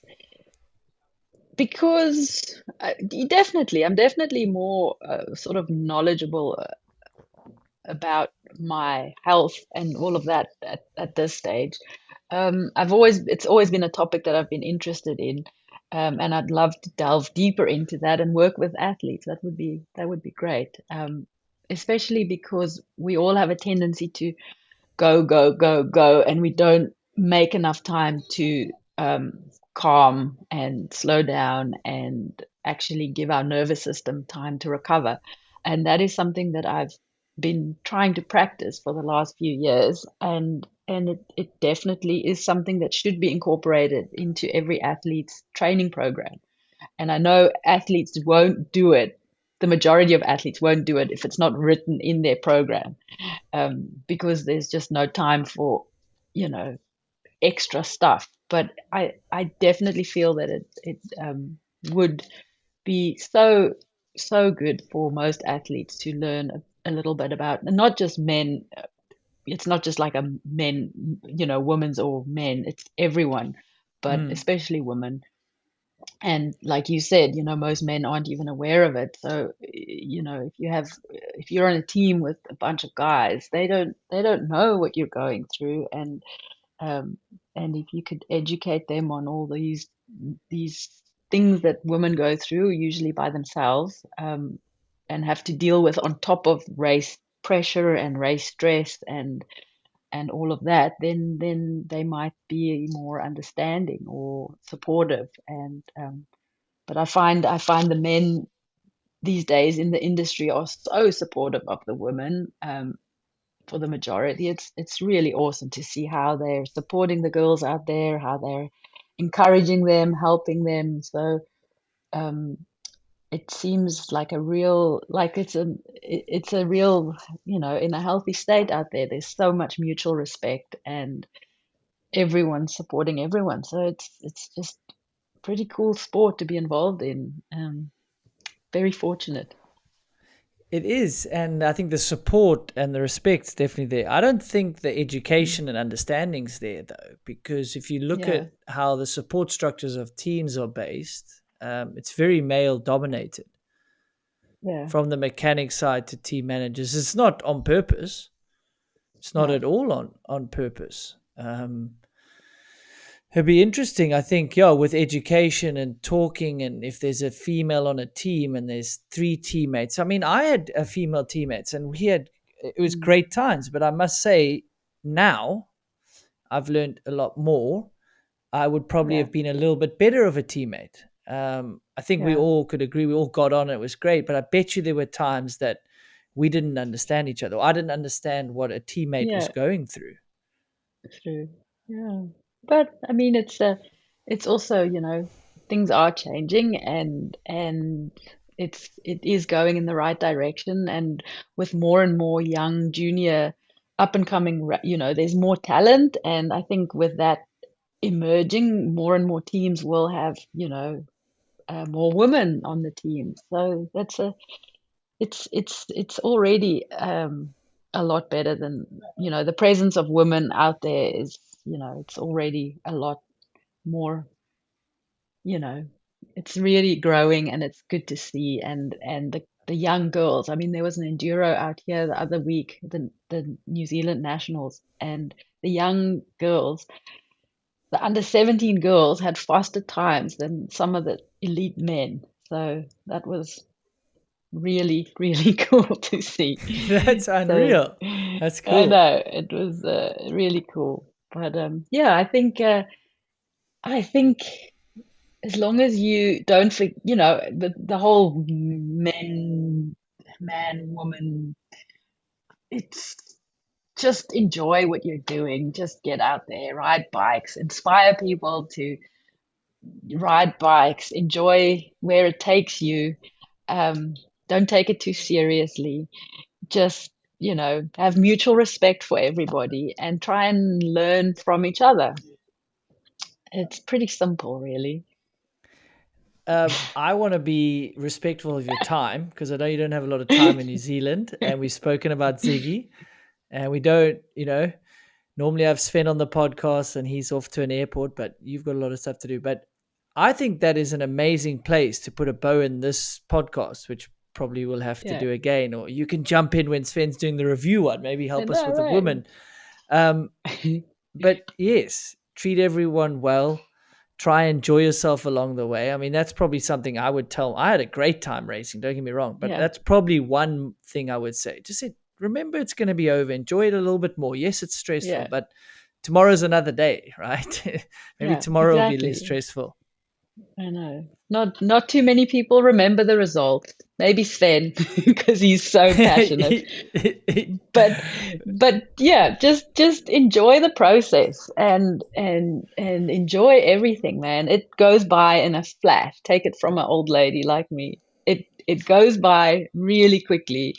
because I'm definitely more sort of knowledgeable about my health and all of that at this stage. It's always been a topic that I've been interested in, and I'd love to delve deeper into that and work with athletes. That would be great, especially because we all have a tendency to go, go, go, go, and we don't make enough time to calm and slow down and actually give our nervous system time to recover. And that is something that I've been trying to practice for the last few years. And it definitely is something that should be incorporated into every athlete's training program. And I know athletes won't do it. The majority of athletes won't do it if it's not written in their program, because there's just no time for, you know, extra stuff. But I definitely feel that it would be so good for most athletes to learn a little bit about, and not just men. It's not just like a men, women's or men. It's everyone, but Mm. especially women. And like you said, most men aren't even aware of it. So, if you're on a team with a bunch of guys, they don't know what you're going through. Um, and if you could educate them on all these things that women go through, usually by themselves, and have to deal with on top of race pressure and race stress and all of that, then they might be more understanding or supportive. And but I find the men these days in the industry are so supportive of the women. For the majority, it's really awesome to see how they're supporting the girls out there, how they're encouraging them, helping them. So um, it seems like it's a real, in a healthy state out there. There's so much mutual respect and everyone's supporting everyone. So it's just pretty cool sport to be involved in. Very fortunate. It is, and I think the support and the respect's definitely there. I don't think the Mm. education and understanding's there though, because if you look Yeah, at how the support structures of teams are based, it's very male dominated. yeah, From the mechanic side to team managers, it's not on purpose. It's not no, at all on purpose. It'd be interesting, I think, yeah, with education and talking, and if there's a female on a team and there's three teammates. I mean, I had a female teammates, and it was mm, great times. But I must say, now I've learned a lot more. I would probably yeah, have been a little bit better of a teammate. I think we yeah, all could agree. We all got on. It was great, but I bet you there were times that we didn't understand each other. I didn't understand what a teammate was yeah. going through. True. Yeah. But I mean, it's also, things are changing, and it is going in the right direction. And with more and more young junior up and coming, there's more talent. And I think with that emerging, more and more teams will have, more women on the team. So it's already a lot better than, the presence of women out there is, it's already a lot more, you know it's really growing, and it's good to see. And the young girls, I mean, there was an enduro out here the other week, the New Zealand nationals, and the young girls, the under 17 girls, had faster times than some of the elite men. So that was really, really cool to see. That's So unreal. That's I cool. know it was really cool. But yeah, I think as long as you don't forget, the whole man, woman, it's just enjoy what you're doing. Just get out there, ride bikes, inspire people to ride bikes, enjoy where it takes you. Um, don't take it too seriously. Just have mutual respect for everybody and try and learn from each other. It's pretty simple, really. I want to be respectful of your time because I know you don't have a lot of time in New Zealand, and we've spoken about Ziggy, and we don't, normally I've Sven on the podcast and he's off to an airport, but you've got a lot of stuff to do. But I think that is an amazing place to put a bow in this podcast, which probably we'll have to Yeah, do again, or you can jump in when Sven's doing the review one, maybe I help us know, with a right? woman. Um, but yes, treat everyone well. Try and enjoy yourself along the way. I mean, that's probably something I would tell. I had a great time racing, don't get me wrong, but Yeah, that's probably one thing I would say. Just remember it's going to be over. Enjoy it a little bit more. Yes, it's stressful, yeah, but tomorrow's another day, right? Maybe yeah, tomorrow will be less exactly. stressful. I know. Not too many people remember the result. Maybe Sven, because he's so passionate. But yeah, just enjoy the process and enjoy everything, man. It goes by in a flash. Take it from an old lady like me. It goes by really quickly,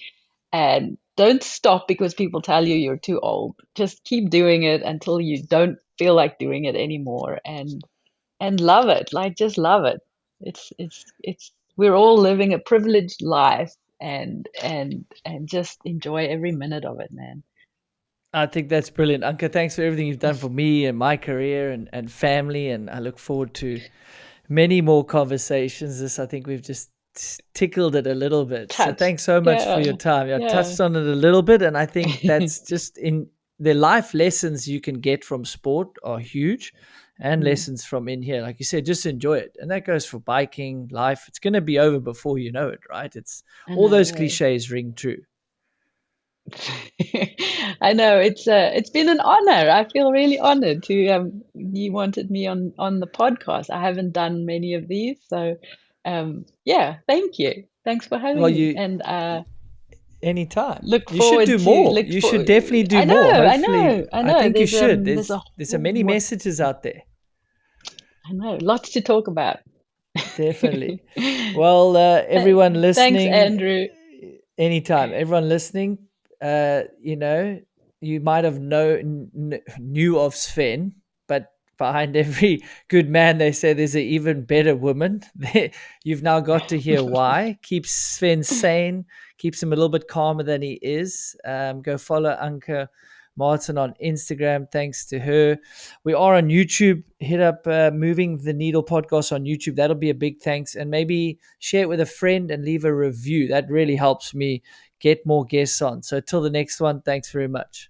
and don't stop because people tell you you're too old. Just keep doing it until you don't feel like doing it anymore, and love it. Like, just love it. It's we're all living a privileged life, and just enjoy every minute of it, man. I think that's brilliant. Anka, thanks for everything you've done for me and my career and family. And I look forward to many more conversations. This, I think we've just tickled it a little bit. So Touch. thanks so much for Yeah. your time. I Yeah. touched on it a little bit, and I think that's just in the life lessons you can get from sport are huge, and Mm, lessons from in here. Like you said, just enjoy it. And that goes for biking, life. It's going to be over before you know it, right? It's I all know, those right? cliches ring true. I know it's been an honor. I feel really honored to you wanted me on the podcast. I haven't done many of these, so yeah, thank you. Thanks for Well, having me, you and anytime. look You should forward do to more. look You for. should definitely do I more. know, I Hopefully, know, I I know. think you should. There's a There's so whole many what messages out there. I know, lots to talk about. Definitely. Well, everyone Thanks, listening, Andrew. anytime. Everyone listening, you might have knew of Sven, but behind every good man, they say there's an even better woman. You've now got to hear why. Keeps Sven sane, keeps him a little bit calmer than he is. Go follow Anka Martin on Instagram. Thanks to her. We are on YouTube. Hit up Moving the Needle podcast on YouTube. That'll be a big thanks. And maybe share it with a friend and leave a review. That really helps me get more guests on. So till the next one, thanks very much.